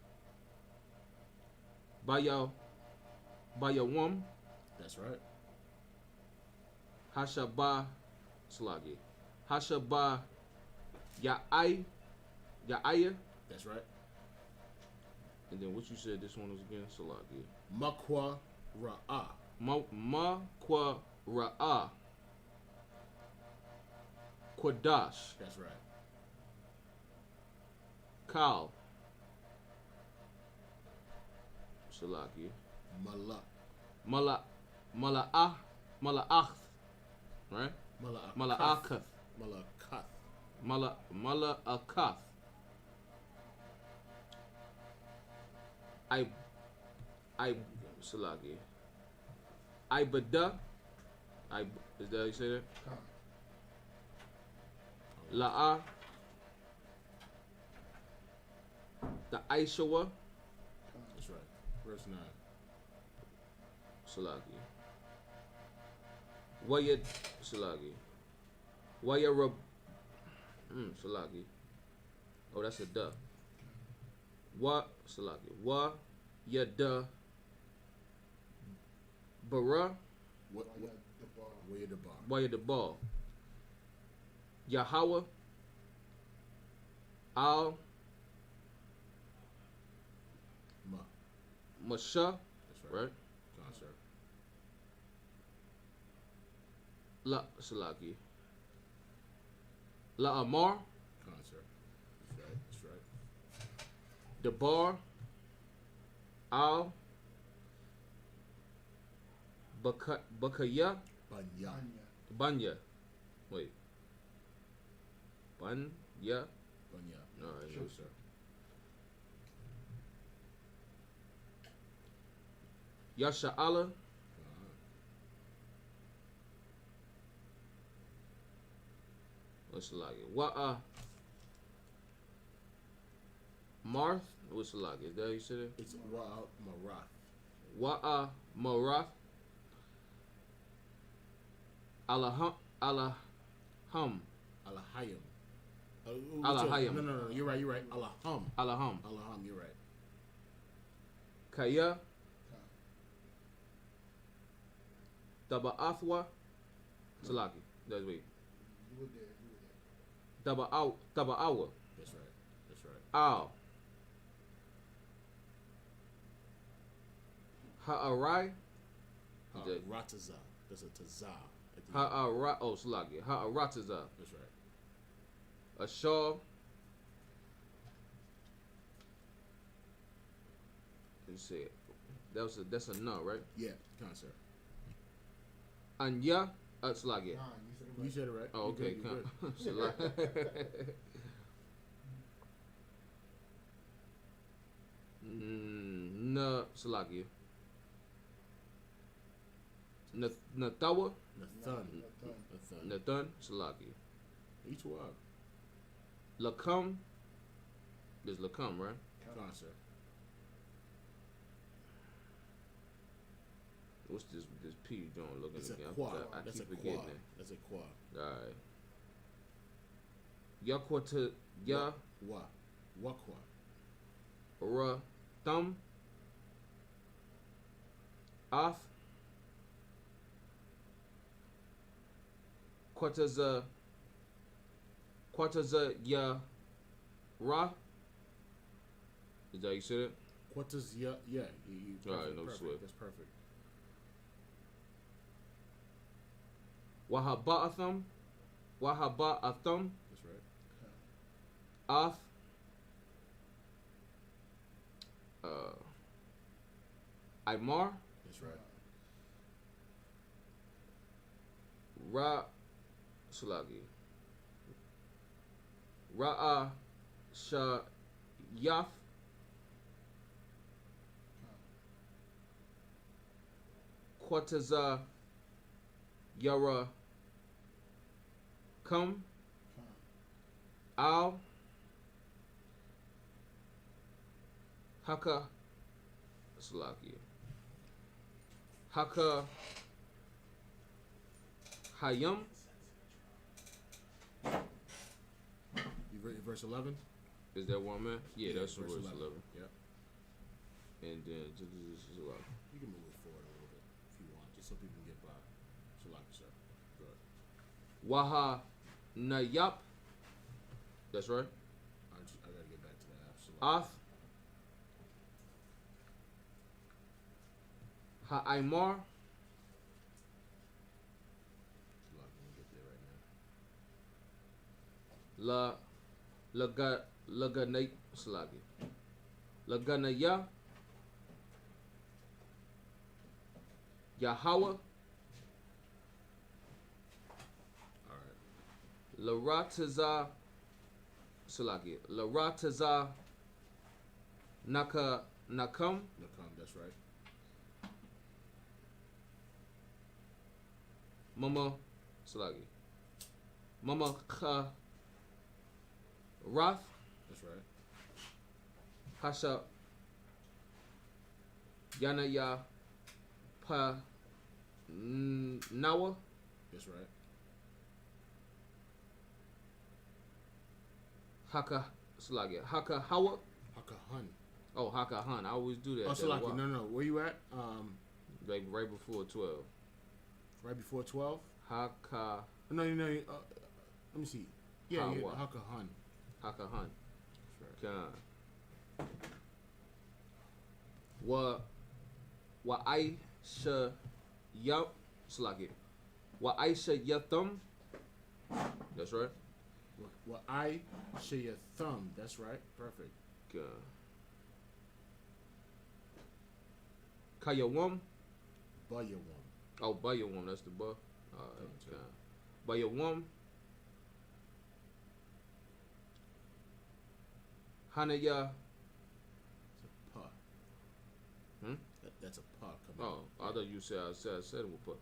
Baya wum. That's right. Hashaba. Salaki. Hashaba. Ya'ay. Ya'aya. That's right. And then what you said this one was again? Salaki. Makwa Ra'a. Ma kwa ra'a. Quadash. That's right. Kal. Salaki. Malak. Mala'ach. Right? Malakath. Mala'akath. Mala'akath. I Salaki. Ibada. Is that how you say that? Come on. La'a. The Aishawa. That's right. Verse 9. Salaki. Wayad Salaki. Wayarab. Salaki. Oh, that's a duh. Wa Salaki. Wa Yada. Bara. What? I got the bar. Where the bar? Waya the ball. Yahweh. Al. Ma. Masha. That's right. Right? Concert. La Salaki. La Amar. Concert. That's right. That's right. The bar. Al. Bakaya. Banya. Anya. Banya. Wait. Banya. Banya. Alright, Sure, no, sir. Yasha Allah. What's the like? Wa'a Marth? What's the like? Is that how you said it? It's Wa'al Marath. Wa'a Marath. Alaham. Alaham. Alahayim. Alahayim. No. You're right. Alaham. Alaham. Alaham. You're right. Kaya. Taba'athwa. Salaki. That's wait. You were there. Taba'awa. That's right. That's right. Al. Ha'arai. that- Rataza. There's a taza. At the end. Ha'ara. Oh, Salaki. Ha'arataza. That's right. Ashar. Let's see it. That's a no, right? Yeah. Concert. Anya. Salaki. Nah, You you said it right. said it right. Oh, You okay. good, you good. No, Salaki. Natawa. Nathan. Nathan. Nathan. Nathan. Salaki. Each one. Lakam. There's Lakam, right? Concert. What's this P joint looking It's a again? quad. I That's a keep forgetting quad. it. That's a quad. Alright. Yakwata ya What quad? ra thumb off quartaza ya ra. Is that how you said it? Quarters, yeah. You All right, perfect, no perfect. sweat. That's perfect. Wahaba'athum. Wahaba'athum. That's right. Off. Aymar. That's right. Ra. Salagi. Ra'a. Sha. Yaf. Quartaza. Yara. Come. Al. Haka. Salaki. Haka. Hayam. You read verse 11? Is that one man? Yeah, that's verse verse 11. Yep. And then You can move it forward a little bit if you want, just so people can get by. Shalaki, sir. Good. Waha Nayap. That's right. I gotta get back to that. Absolutely. Af. Ha'aymar. Let me get there right now. Laganay Salagi. Laganaya. Yahweh. All right. Larataza Salagi. Larataza Nakam. Nakam, that's right. Mama Salagi. Mama Kha Rath. That's right. Hasha Yanaya Pa Nawa. That's right. Haka Salagi. Haka Hawa. Hakahan. Oh, Haka Han. I always do that. Oh, Salaki, no. Where you at? Like right before 12. Right before 12? Haka No. Let me see. Yeah, Hawa. Hakahan. Haka Han. That's right. Kan. Wa Aisha Ya Salagi. Wa Aisha Yathum. That's right. Well, I share your thumb. That's right. Perfect. Kan. Kayawam. Bayawam. Oh, Bayawam, that's the buck. Thanks, Kan. Bayawam. Hanaya. It's a puh. Hmm? That's a puh coming Oh, I thought you said I said it with put.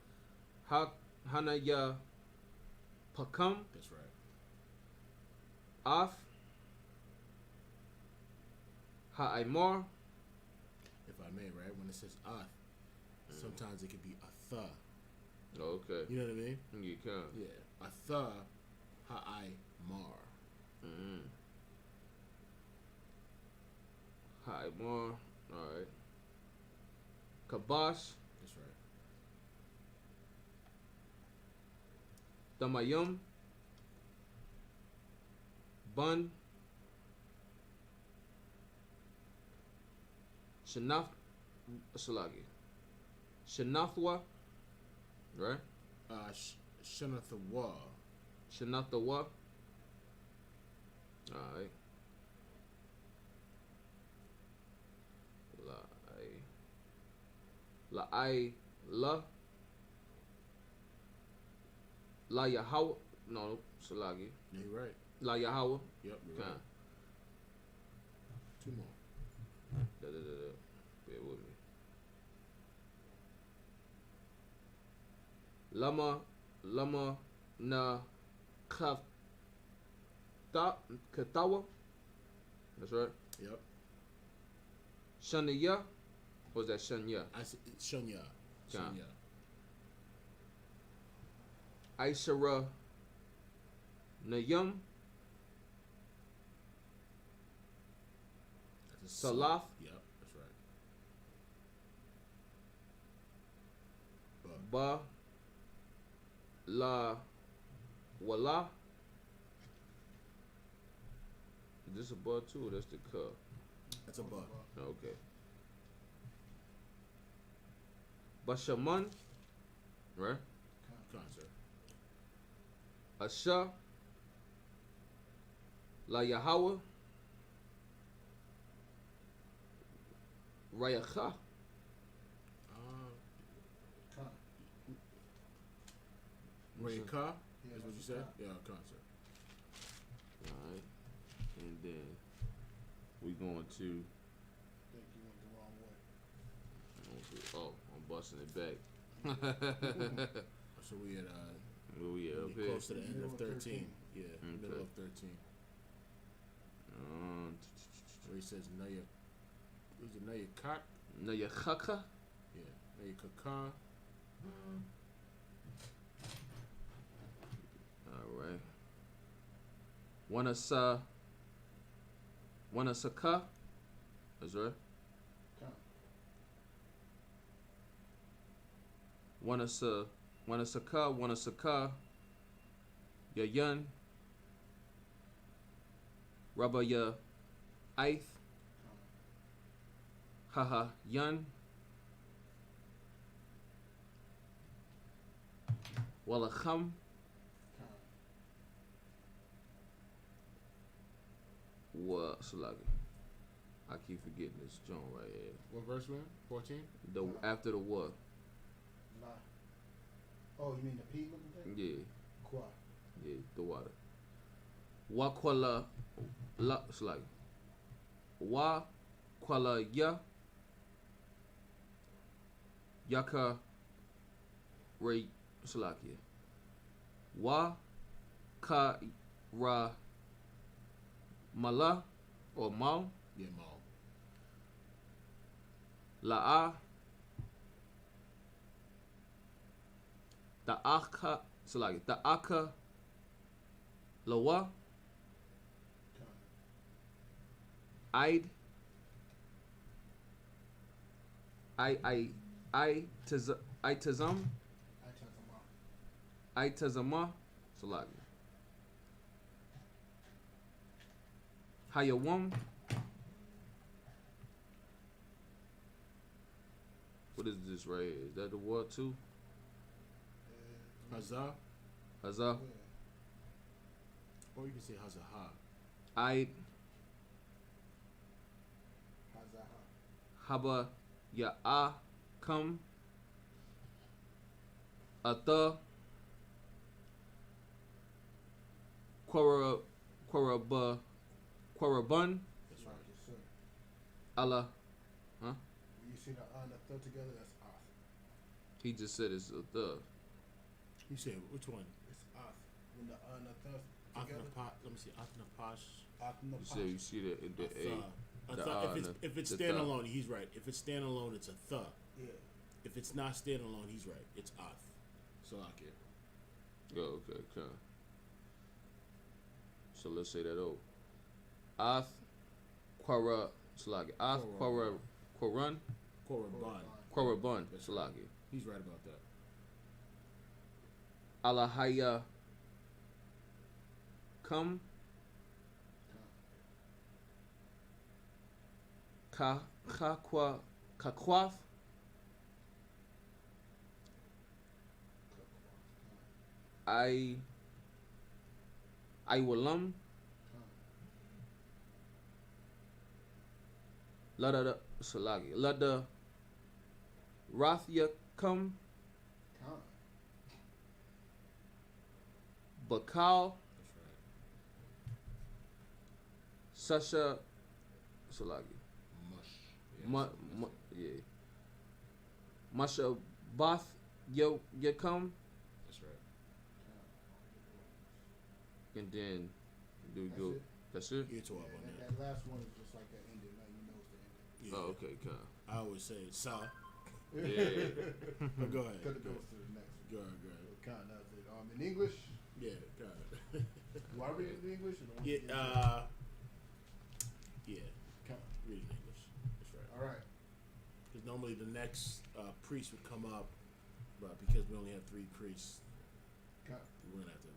Hanaya Pakam That's right. Af Ha'aymar. If I may, right? When it says ath, sometimes it could be a thuh. Oh, okay. You know what I mean? You can. Yeah. A thuh ha'ai mar. Mm-hmm. Ha'aymar. Alright. Kabash. That's right. Damayum. Bun. Shanaf Salagi. Shanathwa. Right? Shanathawa. Shanathawa. Alright. La Yahweh. No, Salagi. Yeah, you're right. La Yahweh. Yep, you're Kan. right. Two more. Bear with me. Lama na Katawa. That's right. Yep. Shania. Or is that Shania? I said Shunya. Con. Yeah. Aishara Nayum That's a Salaf. Yep, that's right. Ba La Wala. Is this a ba too or that's the ka? That's a bug. Okay. Bashaman, right? Come on, sir. Asha La Yahweh Rayacha. Ray Ka, Yeah, is what you that's said? Ka. Yeah, come on, sir. Alright. And then we going to think you went the wrong way. oh, I'm busting it back. So we at Where we at up here? close to the end of Middle of 13. 13. Yeah, Okay. middle of 13. Where he says Naya, is it Naya Kak? Nayachaka. Yeah, Naya Kaka. Alright. Wanasaka. That's right. Come. Wanasaka. Yayan. Rabba ya Aith. Haha Yan. Walacham. Come. What Salagi? I keep forgetting this joint right here. What verse, man? 14? The after the what? La. Oh, you mean the P looking thing? Yeah, Qua. yeah, the water. Wakwala la Salagi. Wa kwala ya yaka Ray Salagi. Wa ka ra mala or mal Yeah, Maul. la'a ta'aka Salagi. Ta'aka lawa Come. I'd tazam I tell them all. tazama Salagi. Hayawam. What is this right here? Is that the word too? Hazah? Hazah. Or you can say Hazaha. I'd Hazaha. haba ya'a come ata quarabun That's right. Yes, sir. Allah. When you see the and the th together, that's off. He just said it's a the. You said, which one? It's off. When the and the th together. Let me see. Athnapash. Off in the You said you see the A. The If it's the standalone, he's right. If it's standalone, it's a th. Yeah. If it's not standalone, he's right. It's ath. Salakia. Oh, okay, okay. So let's say that over. Ath Quara Salagi. Ath Quara Quran Korban. Quarabun That's Salagi. He's right about that. Alahaya come Kakwaf I Walam Lada Salagi. Lada Rathya come Come. Bakal That's right. Sasha Salagi. Mush. Yeah, Yeah. Masha Bath come that's right. and then do we That's go? it. That's it? You're 12 Yeah, on and that. that last one is just like that ending. Now you know it's the ending. Yeah. Oh, okay, kind. I always say Sa. Yeah. But go ahead. Cut it goes to the next one. Go ahead. Kind of it. In English, Yeah, go ahead. do I read it in English? Or do I Yeah, read it in yeah, Kind read in English. That's right. All right. Because normally the next priest would come up, but because we only have 3 priests, Kind we're gonna have to,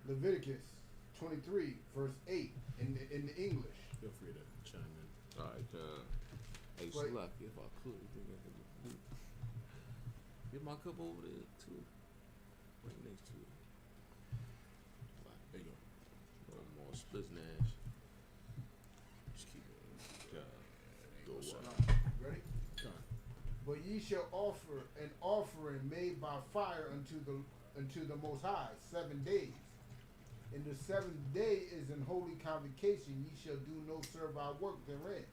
Leviticus 23, verse 8 in the English. feel free to chime in. All right. Hey, Wait. Slack, if I could, you think I could get my cup over there too. Right next to it. There you go. No more splits nash. Just keep it. God. There you Go go, son. wild. Ready? Go on. But ye shall offer an offering made by fire unto the Most High 7 days. And the 7th day is an holy convocation. Ye shall do no servile work therein.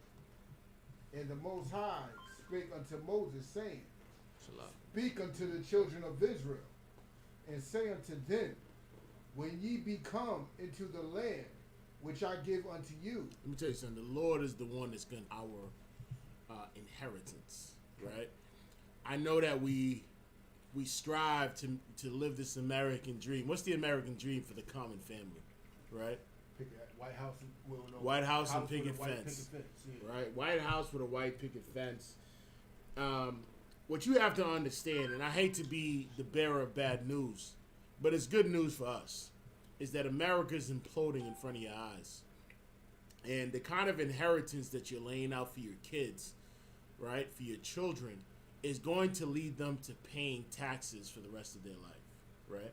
And the Most High spake unto Moses, saying, Shalom. Speak unto the children of Israel, and say unto them, when ye be come into the land which I give unto you. Let me tell you something. The Lord is the one that's going to our inheritance, right? I know that we strive to live this American dream. What's the American dream for the common family, right? White House, White House and with a picket white fence. picket fence, yeah. Right? White House with a white picket fence. What you have to understand, and I hate to be the bearer of bad news, but it's good news for us, is that America's imploding in front of your eyes. And the kind of inheritance that you're laying out for your kids, right, for your children, is going to lead them to paying taxes for the rest of their life, right?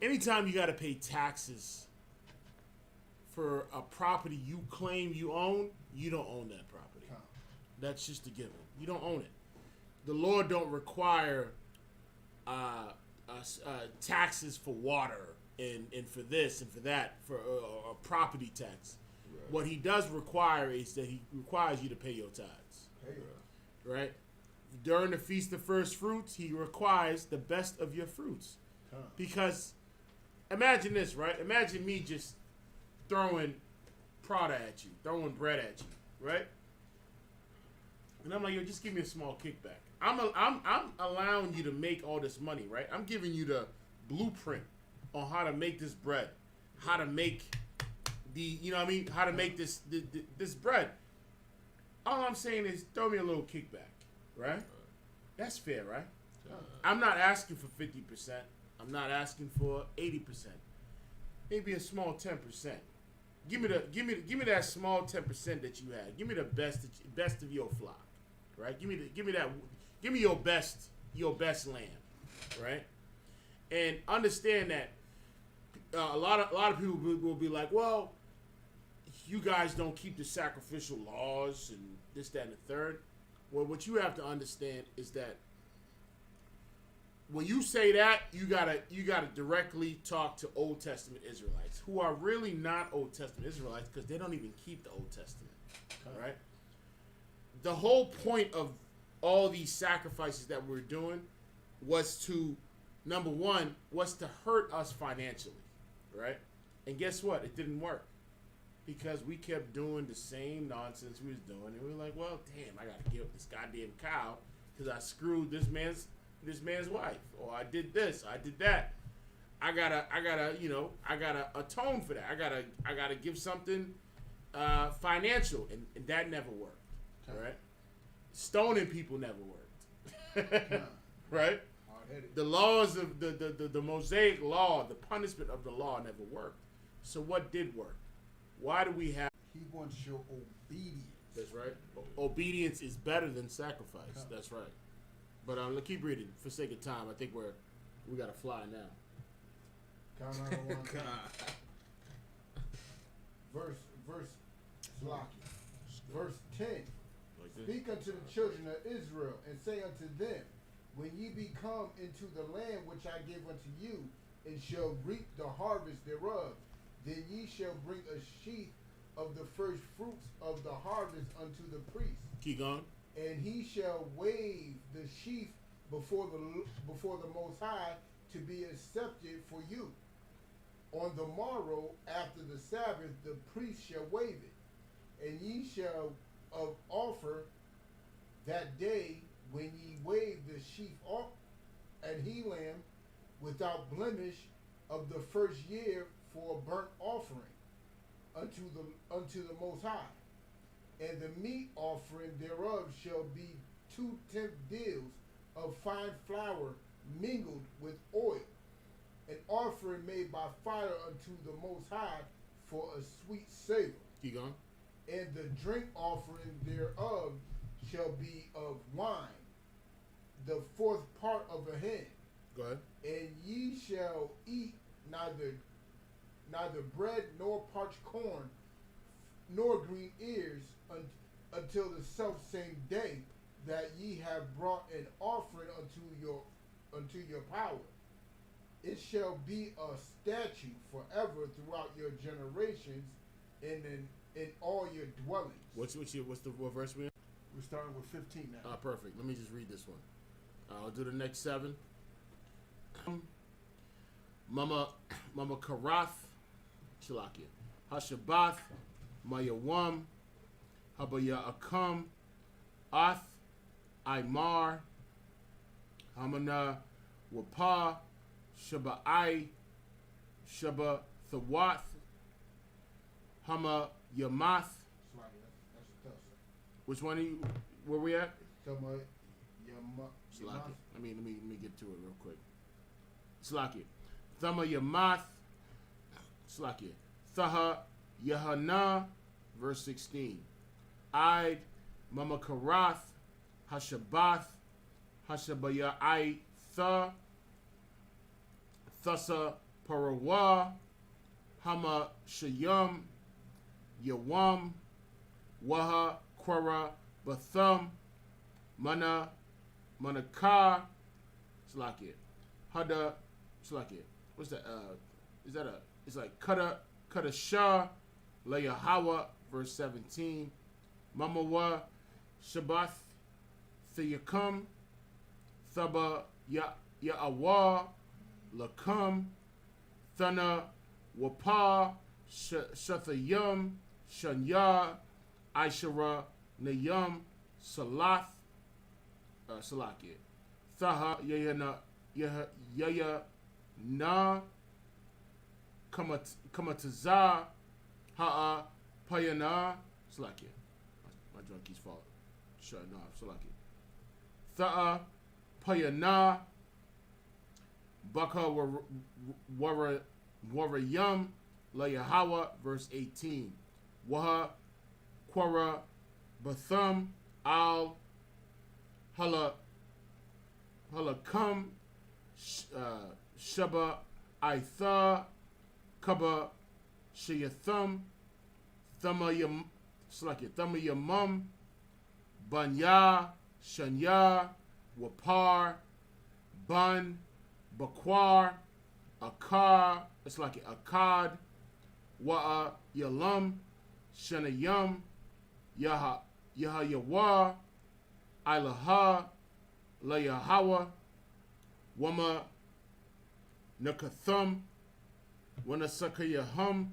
Anytime you got to pay taxes for a property you claim you own, you don't own that property. That's just a given. You don't own it. The Lord don't require taxes for water and for this and for that, for a property tax. Right. What he does require is that he requires you to pay your tithes, right? During the Feast of First Fruits, he requires the best of your fruits. Because imagine this, right? Imagine me just throwing Prada at you, throwing bread at you, right? And I'm like, yo, just give me a small kickback. I'm allowing you to make all this money, right? I'm giving you the blueprint on how to make this bread, how to make how to make this bread. All I'm saying is throw me a little kickback, right? That's fair, right? I'm not asking for 50%. I'm not asking for 80%. Maybe a small 10%. Give me that small 10% that you had. Give me the best of your flock, right? Give me your best lamb, right? And understand that a lot of people will be like, well, you guys don't keep the sacrificial laws and this, that, and the third. Well, what you have to understand is that when you say that, you gotta directly talk to Old Testament Israelites who are really not Old Testament Israelites because they don't even keep the Old Testament. All right. The whole point of all these sacrifices that we're doing was to, number one, was to hurt us financially, right? And guess what? It didn't work because we kept doing the same nonsense we was doing, and we were like, well, damn, I gotta give up this goddamn cow because I screwed this man's wife, or I did this, I did that. I gotta atone for that. I gotta give something financial, and that never worked. Right? Stoning people never worked. Right? The laws of the Mosaic law, the punishment of the law never worked. So what did work? Why do we have? He wants your obedience. That's right. Obedience is better than sacrifice. That's right. But let's keep reading for sake of time. I think we gotta fly now. Count out on one. Verse 10. Like this. Speak unto the children of Israel, and say unto them, when ye be come into the land which I give unto you, and shall reap the harvest thereof, then ye shall bring a sheaf of the first fruits of the harvest unto the priest. Keep going. And he shall wave the sheaf before the Most High to be accepted for you. On the morrow after the Sabbath, the priest shall wave it, and ye shall offer that day when ye wave the sheaf off and he lamb without blemish of the first year for a burnt offering unto the Most High. And the meat offering thereof shall be 2/10 deals of fine flour mingled with oil, an offering made by fire unto the Most High for a sweet savor. Keep going. And the drink offering thereof shall be of wine, the fourth part of a hin. Go ahead. And ye shall eat neither bread nor parched corn nor green ears until the self same day that ye have brought an offering unto your power. It shall be a statute forever throughout your generations and in all your dwellings. What verse we in? We're starting with 15 now. Perfect. Let me just read this one. I'll do the next 7. Mama Karath, Shalakia, Hashabath, Mayawam, Habaya Akam, Ath, Aymar, Hamana, Wapa, Shaba'ai, Shaba Thawath, Hama Yamath. That's tough. Which one are you? Where we at? Shalakia. Slakia. Let me get to it real quick. Slakia. Thama Yamath. Slakia. Thaha Yahana. Verse 16. Id Mama Karath. Hashabath. Hashabaya I Tha. Thasa Parawa. Hama Shayam. Yawam. Waha Quara Bathum. Mana Manaka Slakia. Hada Slakia. What's that? Is that it's like Kata Shah Layahawa, verse 17. Mamawa Shabbath Thayakam Thaba Ya'awa Lakam Thana Wapa Shathayam Shanya Aishara Nayam Salath Salakia. Thaha Yaya Na Kamataza Ha'a Payana Salakia. My junkie's fault. Shutting off. Salakia. Tha'a Payana Baka Warayam Layahawa, verse 18. Waha Quara Bathum Al Halakam Shaba Aitha Kaba Shayathum Thama Yamum Banya Shanya Wapar Bun Bakwar Akar. It's like Akkad Wa'a Yalum Shanayum Yahayawa Ilaha Layahawa Wama Nakathum Wanasakayahum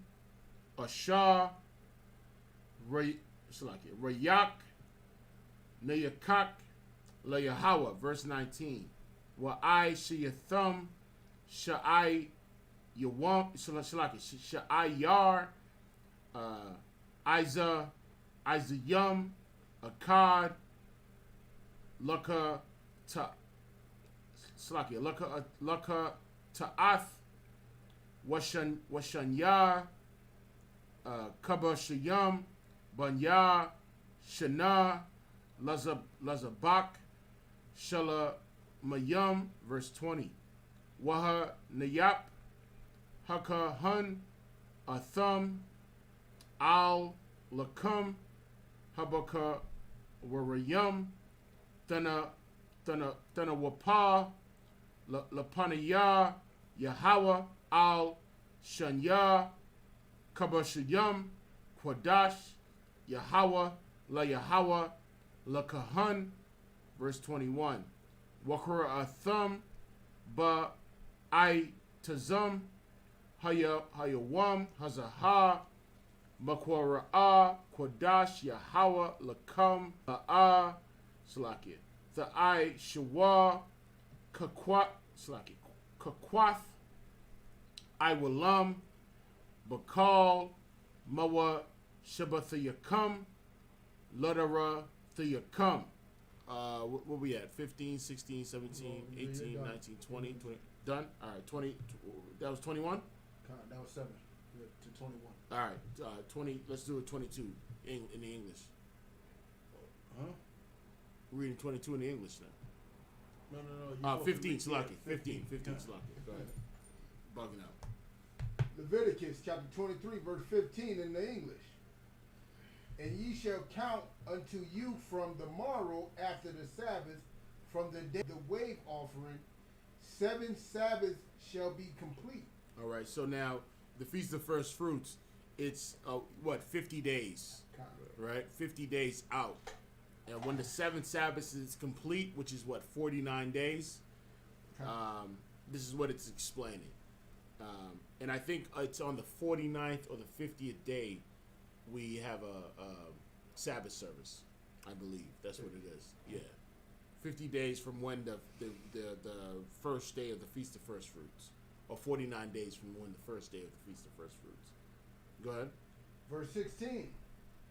Ashar Rayak Nayakak Layahawa, verse 19. Wa'ai Shayathum Sha'ai Yawam Sha'ai Yar Izayum Akkad Laka Ta'ath Washanya Kaba Shayam Banya Shana Lazabak Shala Mayum, verse 20. Waha Nayap Haka Hun Athum Al Lakum Habaka Warayum Thana Wapa Lapanaya Yahweh Al Shanya Kabashayum Quadash Yahweh La Yahweh La Kahan, verse 21. Wakura Athum Ba I Tazum Hayawam Hazaha Makwara Quadash Yahweh Lakam Ba'a Salakia. The I Shawa Kakwath Salakia. Kakwath Iwalam Bakal Mawa Shabathayakam Ludara Thayakam. What we at? 15, 16, 17, 18, 19, 20, 20. Done? All right, 20. That was 21? That was 7 to 21. All right, 20. Let's do it 22 in the English. Huh? We're reading 22 in the English now. No. 15, Salaki. 15, Salaki. Go ahead. Bugging out. Leviticus chapter 23, verse 15 in the English. And ye shall count unto you from the morrow after the Sabbath, from the day of the wave offering, 7 Sabbaths shall be complete. All right, so now the Feast of First Fruits, it's 50 days, right? 50 days out. And when the 7th Sabbath is complete, which is 49 days, this is what it's explaining. And I think it's on the 49th or the 50th day we have a Sabbath service, I believe. That's what it is. Yeah. 50 days from when the first day of the Feast of First Fruits. Or 49 days from when the first day of the Feast of First Fruits. Go ahead. Verse 16.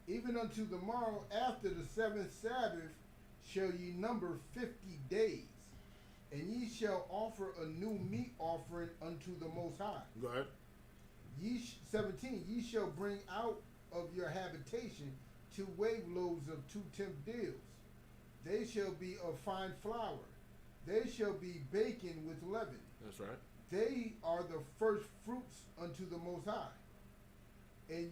Even unto the morrow after the 7th Sabbath shall ye number 50 days. And ye shall offer a new meat offering unto the Most High. Go ahead. 17. Ye shall bring out of your habitation 2 wave loaves of 2 tenth deals. They shall be of fine flour. They shall be baken with leaven. That's right. They are the first fruits unto the Most High. And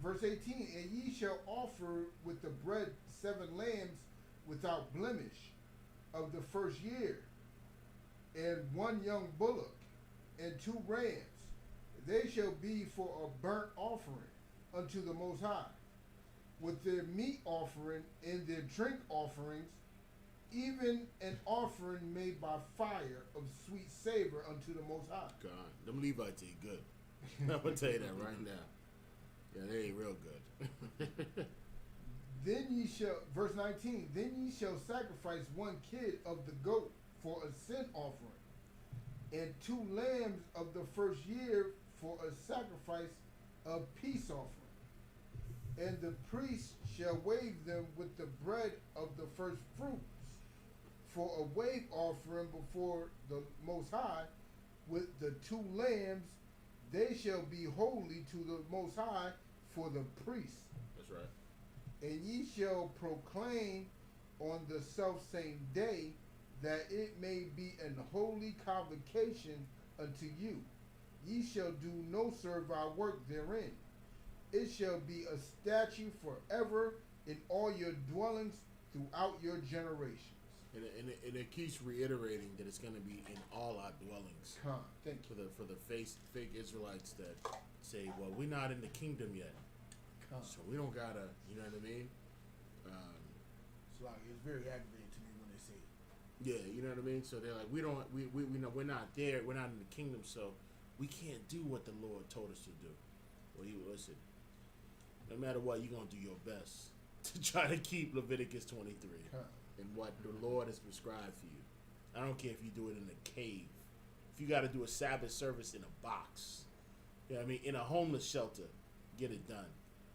verse 18, and ye shall offer with the bread 7 lambs without blemish of the first year, and 1 young bullock, and 2 rams. They shall be for a burnt offering unto the Most High, with their meat offering and their drink offerings, even an offering made by fire of sweet savor unto the Most High. God, them Levites ain't good. I'm gonna tell you that right now. Yeah, they ain't real good. Then ye shall, verse 19, then ye shall sacrifice 1 kid of the goat for a sin offering, and 2 lambs of the first year for a sacrifice of peace offering. And the priest shall wave them with the bread of the first fruits for a wave offering before the Most High, with the 2 lambs. They shall be holy to the Most High for the priest. That's right. And ye shall proclaim on the selfsame day that it may be an holy convocation unto you. Ye shall do no servile work therein. It shall be a statute forever in all your dwellings throughout your generations. And it keeps reiterating that it's going to be in all our dwellings. Thank you. For the fake Israelites that say, well, we're not in the kingdom yet. So we don't gotta, you know what I mean? It's like, it's very aggravating to me when they say it. Yeah, you know what I mean? So they're like, we know we're not there, we're not in the kingdom, so we can't do what the Lord told us to do. Well, listen, no matter what, you're gonna do your best to try to keep Leviticus 23 and what the Lord has prescribed for you. I don't care if you do it in a cave. If you got to do a Sabbath service in a box, you know what I mean? In a homeless shelter, get it done.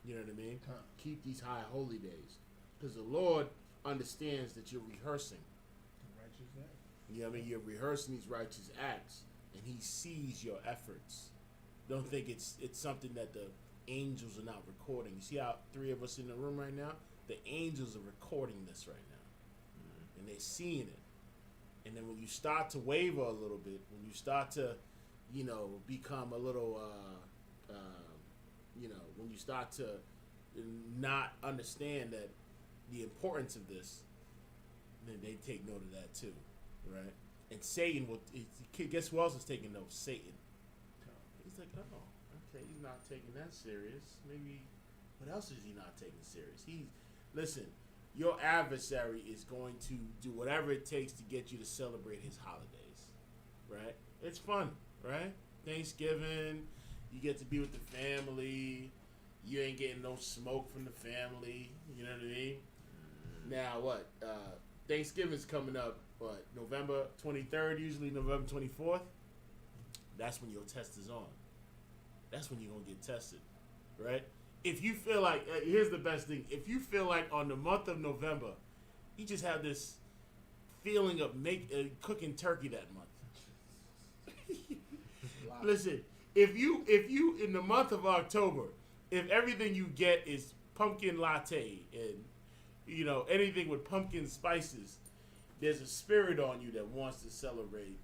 You know what I mean? Keep these high holy days. Because the Lord understands that you're rehearsing. Righteous act. You know what I mean? You're rehearsing these righteous acts. And he sees your efforts. Don't think it's something that the angels are not recording. You see how 3 of us in the room right now? The angels are recording this right now. And they're seeing it. And then when you start to waver a little bit, when you start to, become a little, when you start to not understand that the importance of this, then they take note of that too, right? And Satan guess who else is taking note? Satan. He's like, oh, okay, he's not taking that serious. Maybe, what else is he not taking serious? Listen, your adversary is going to do whatever it takes to get you to celebrate his holidays, right? It's fun, right? Thanksgiving, you get to be with the family. You ain't getting no smoke from the family. You know what I mean? Now what? Thanksgiving's coming up. What? November 23rd, usually November 24th. That's when your test is on. That's when you're gonna get tested, right? If you feel like, here's the best thing. If you feel like on the month of November, you just have this feeling of cooking turkey that month. Listen, if you in the month of October, if everything you get is pumpkin latte and anything with pumpkin spices, there's a spirit on you that wants to celebrate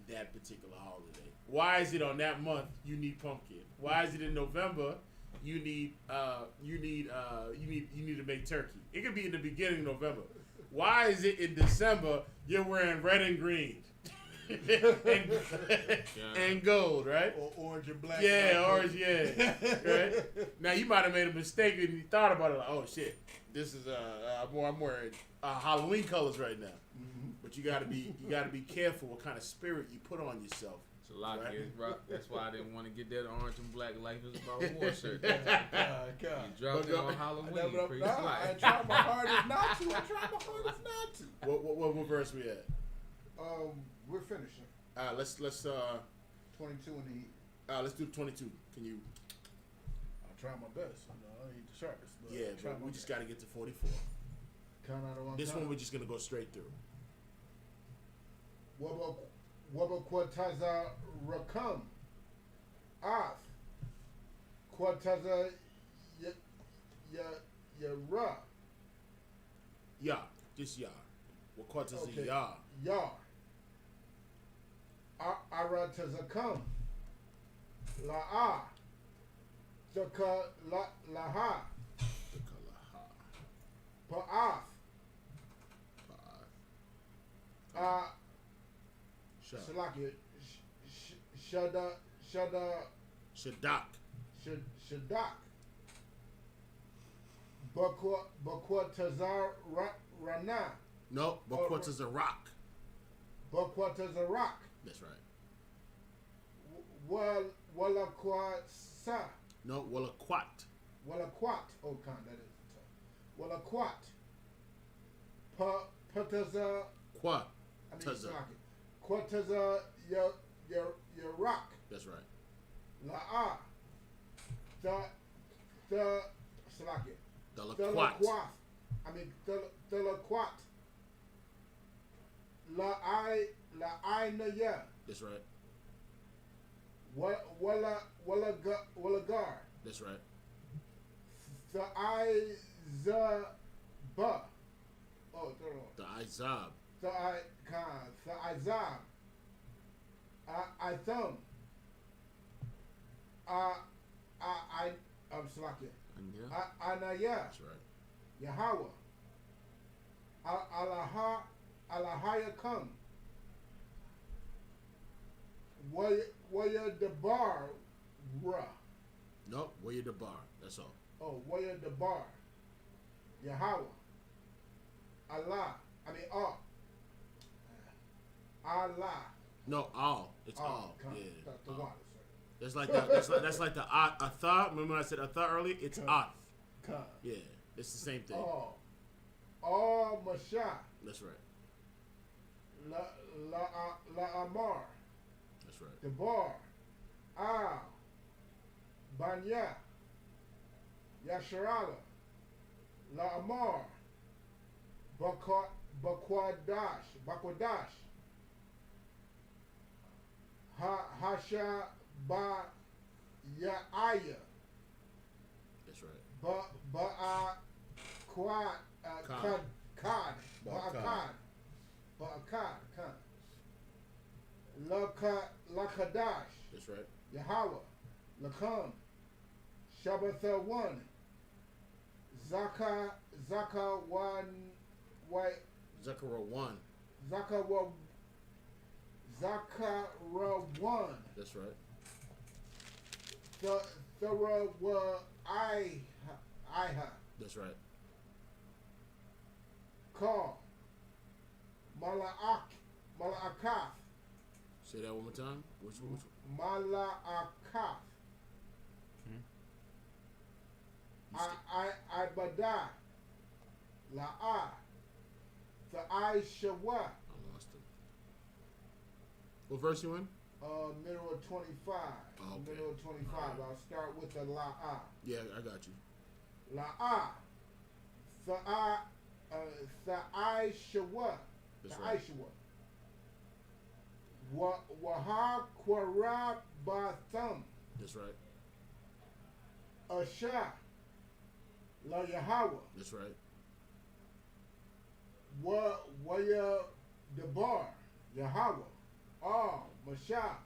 that particular holiday. Why is it on that month you need pumpkin? Why is it in November you need to make turkey? It could be in the beginning of November. Why is it in December you're wearing red and green and gold, right? Or orange and black. Yeah, orange, yeah. Right? Now you might have made a mistake and you thought about it like, oh shit, this is I'm wearing Halloween colors right now. Mm-hmm. But you gotta be careful what kind of spirit you put on yourself. It's a lot, Right. Rock. That's why I didn't want to get that orange and black Life is About War shirt. God. You dropped it on Halloween. Pretty I slight. try my hardest not to. I try my hardest not to. What verse we at? We're finishing. Let's 22 in the heat. let's do 22. Can you? I'll try my best. I ain't the sharpest. But Yeah, I'll try but my we just best. got to get to 44. Count out of one. This time. one we're just gonna go straight through. Waba Quataza Rakam Ath Quataza Ra Yeah, just yeah. What quarters Okay. is yeah? Yar Ara Tazakam La Zaka Laha Pa'ath Salaki Shadak. Shadak Bakwa Tazar Rana No, but quarters a rock. Bakwa Tazarak That's right. Wala Sa No, well a quat. Wala Quat. Oh, con, that is tough. Wala Quat Pataza Quat. I mean, Taza. Salaki Quataza your rock. That's right. La the Salaki The the quat. I mean the quat. La I na ya. That's right. Wala gar. That's right. The I the ba. Oh, The Izab. the I can the I zab. I thumb. I'm slacking. Yeah. Anaya. That's right. Yahweh. Alahaya come. Waya the bar ra. No, where you the bar. That's all. Oh, waya the bar. Yahweh. Allah. I mean Allah. No, all. It's all. Come. Yeah. The all. water, That's like that. That's like the atha. Remember when I said atha earlier? It's Come. ath. sir. Come. Yeah, it's the same thing. All Masha. That's right. La Amar. That's right. The bar. Banya. Yasharala. La Amar. Bakwadash. Hasha ba Yaaya. That's right. Quad Khan. Khan. Ba'akad. Ba'akad. Lakadash. That's right. Yahweh. Lakam. Shabbatha 1. Zaka 1. Zechariah 1. Zakara 1. That's right. Thora wa Iha. That's right. Call. Mala'akath. Say that one more time. Which one? Mala'akath. You st- Ibada. La'a. Shawa. I lost him. What verse you in? Middle of 25. Oh, okay. Middle of 25. All right. I'll start with the La'a. Yeah, I got you. La'a. Sa'ai Shawa. That's Sa'ai right. Shawa. Waha Kwara Batham. That's right. Asha. La Yahweh. That's right. Waya Debar. Yahweh. Masha.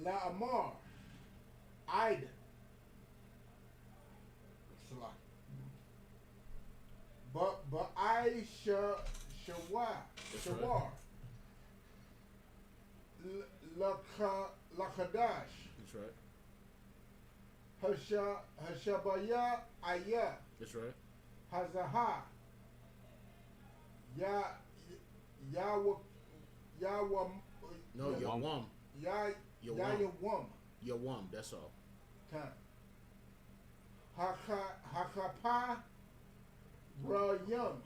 La Amar. Ida. But I Shawa. That's Shawar. Lakadash. That's right. Hashabaya Ayah. That's right. Hazaha. Yawam. No, Yawam. Yawam. Yawam. Yawam. That's all. Hakapa. Rayam.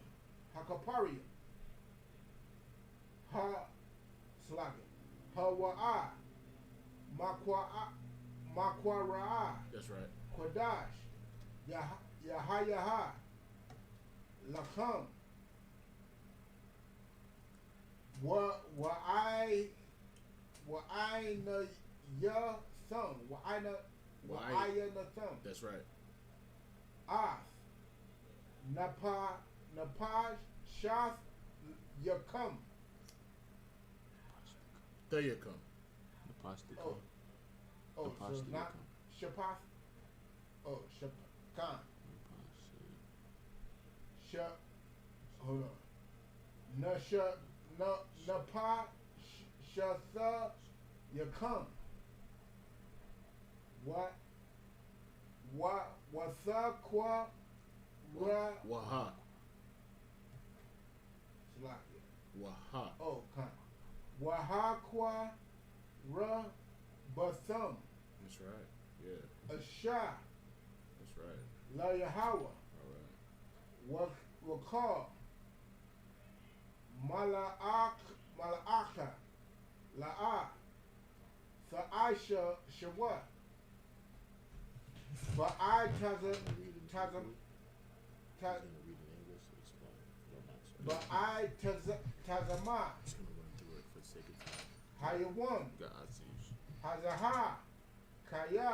Hakaparium. Hawa'a. Makwaraa. That's right. Kodash. Yahayaha. Lakam. Wa'ai na ya thumb. Wa'ai na thumb. That's right. Ath. Napaj. Shath. Yakam. There you come. The pasta. Oh, so pasta not yakam. Shapath. Oh, Shapan. Hold on. Napa Shatha Yakam. Watha Kwa Ra Waha. Slakia. Waha. Oh, come. Waha Kwa Ra Bathum. That's right. Yeah. Asha. That's right. La Yahweh. All right. Wakal. Mala'aka. La'a. Sa'aisha Shawa. Ba'ai Tazam. Ba'ai Tazama. Just gonna run through it for the sake of time. Hayawam. Got Aziz. Hazaha. Kaya.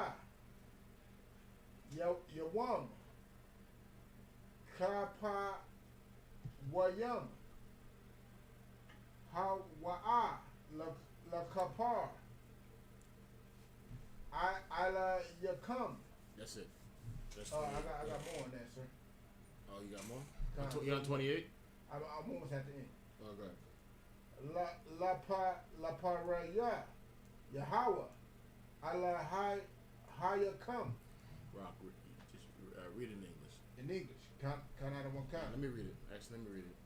Yawam. Kapa. Wayam. Hawa'a. La Kapar. Ila Yakam. That's it. That's I 28. got more on that, sir. Oh, you got more? Come. You on 28? I'm almost at the end. Okay. La Paraya. Yahweh. Ala Hayakam. Rock, just read it in English. In English. Count out of one count. Let me read it. Actually, let me read it.